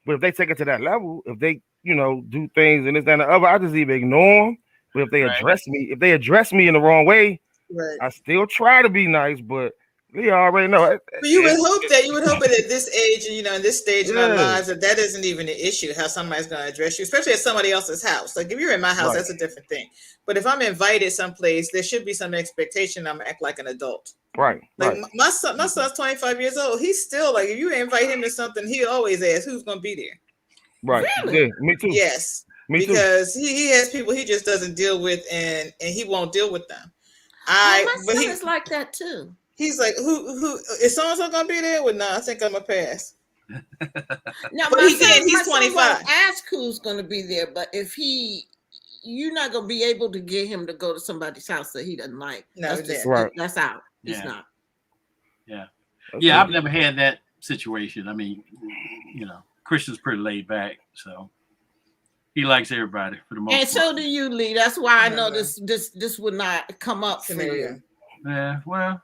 but if they take it to that level, if they, do things and this and the other, I just either ignore them. But if they address me in the wrong way, I still try to be nice, but we already know. But you would hope that at this age, in this stage in our lives, that isn't even an issue, how somebody's going to address you, especially at somebody else's house. Like if you're in my house, that's a different thing. But if I'm invited someplace, there should be some expectation I'm act like an adult. Right. Like my son's 25 years old. He's still like, if you invite him to something, he always asks who's going to be there. Right. Really? Yeah, me too. Yes. Me because too. He has people he just doesn't deal with, and he won't deal with them. My son is like that too. He's like, who is so-and-so gonna be there? Well, no, I think I'm gonna pass. Now, but he's 25. Ask who's gonna be there, but if you're not gonna be able to get him to go to somebody's house that he doesn't like. No, that's out. Yeah. He's not. Yeah. Yeah, I've never had that situation. I mean, Christian's pretty laid back, so he likes everybody for the most part. And so do you, Lee. That's why I know this would not come up for you. Yeah, well,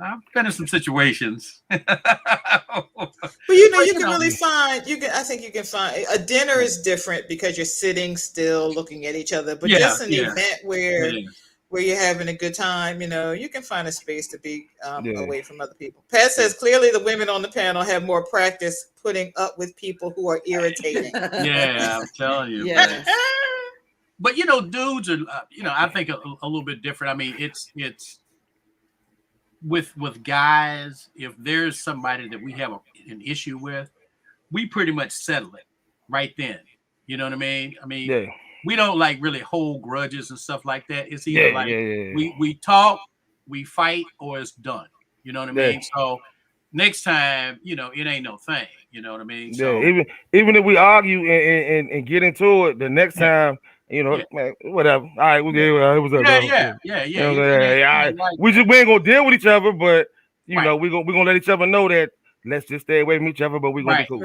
I've been in some situations. But you can really find. I think you can find a dinner is different because you're sitting still, looking at each other. But just an event where you're having a good time, you can find a space to be away from other people. Pat says clearly the women on the panel have more practice putting up with people who are irritating. Yeah, I'm telling you. Yes. But dudes are, I think a little bit different. I mean, it's with guys. If there's somebody that we have an issue with, we pretty much settle it right then. You know what I mean? I mean, we don't like really hold grudges and stuff like that. It's either we talk, we fight, or it's done. You know what I mean? So next time, it ain't no thing. You know what I mean? So, even if we argue and get into it, the next time, man, whatever. All right, it was we ain't gonna deal with each other, but we're gonna let each other know that let's just stay away from each other, but we're gonna be cool.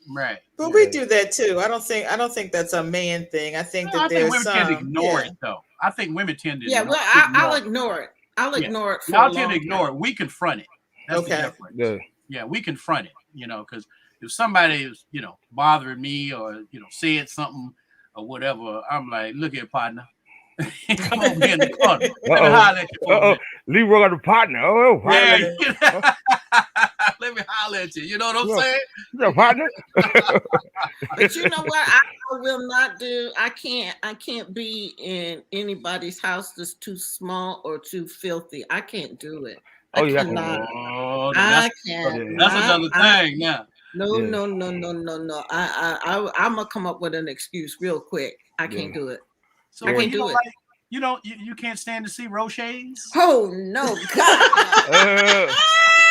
Right. But we do that too. I don't think that's a man thing. I think that there's women tend to ignore it though. I think women tend to. Yeah, well, I'll ignore it. I'll ignore it. Y'all tend to ignore it. We confront it. That's the difference. Yeah, we confront it. Because if somebody is, bothering me or said something or whatever, I'm like, look here, partner. Come over here in the corner. Let me holler at you. Leroy got a partner. Yeah. Let me holler at you. You know what I'm saying? You're a partner. But you know what? I will not do. I can't be in anybody's house that's too small or too filthy. I can't do it. I cannot. I can't. That's another thing. Yeah. No. I'm gonna come up with an excuse real quick. I can't do it. So I can't do it. You can't stand to see Roche's? Oh no, God!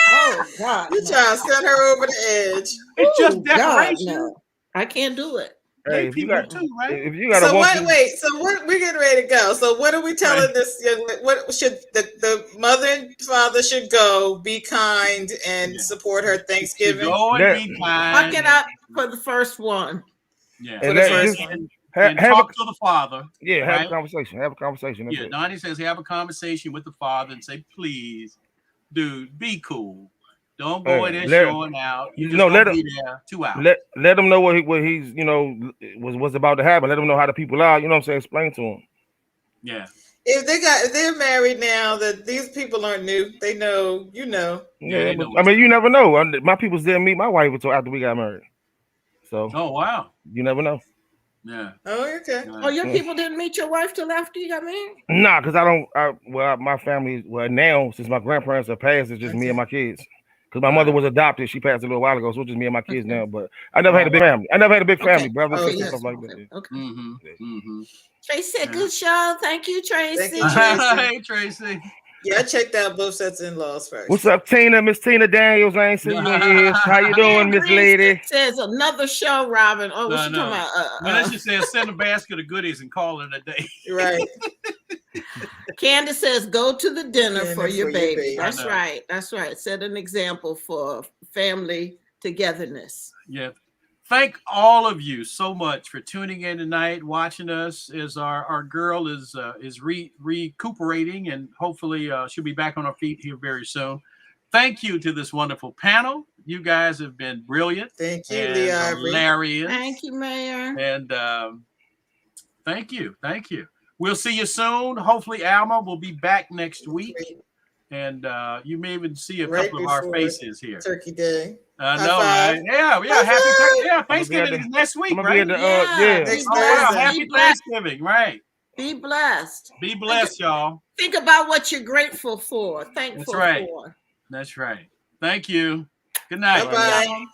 Oh God! You trying to send her over the edge? It's just decoration. God, no. I can't do it. Hey, if you got so we're getting ready to go. So what are we telling this young? What should the mother and father should go? Be kind and support her Thanksgiving. Go and be kind. Fuck it up for the first one. Yeah, for the first one. And talk to the father. Yeah, have a conversation. Have a conversation. Yeah, Donnie says have a conversation with the father and say, please, dude, be cool. Don't go in there showing out. You just let him be there 2 hours. Let him know what he's was about to happen. Let him know how the people are. You know what I'm saying? Explain to him. Yeah. If they're married now, that these people aren't new. They know. Yeah, but, I mean, you never know. My people's didn't meet my wife until after we got married. So. Oh wow. You never know. Yeah. Oh, okay. Oh, your people didn't meet your wife till after you got married? Nah, because my family, now, since my grandparents are passed, it's just me and my kids. because my mother was adopted. She passed a little while ago, so it's just me and my kids now. But I never had a big family. I never had a big family, brothers, Okay, sisters, yes, stuff like that. okay. Okay. Tracy said, Yeah. good show. Thank you, Tracy. Thank you, Tracy. Hey, Tracy. Yeah, I checked out both sets of in-laws first. What's up, Tina? Miss Tina Daniels. I ain't seen you in years. How you doing, Miss Lady? Says another show, Robin. Oh, what you No. talking about? Melissa says send a basket of goodies and call it a day. Right. Candace says, go to the dinner for your baby. I That's know. right. That's right. Set an example for family togetherness. Yeah. Thank all of you so much for tuning in tonight, watching us as our girl is recuperating, and hopefully she'll be back on her feet here very soon. Thank you to this wonderful panel. You guys have been brilliant. Thank you, and Lee Ivory. hilarious. Thank you, Mayor. And thank you. We'll see you soon. Hopefully Alma will be back next week. And you may even see a couple of our faces here. Turkey Day. I know, right? Yeah. Happy Turkey. Yeah, Thanksgiving is next week, right? Next Wow, Thursday. happy Thanksgiving, right? Be blessed. Be blessed, y'all. Think about what you're grateful for. Thankful That's right. for. That's right. Thank you. Good night. Bye-bye.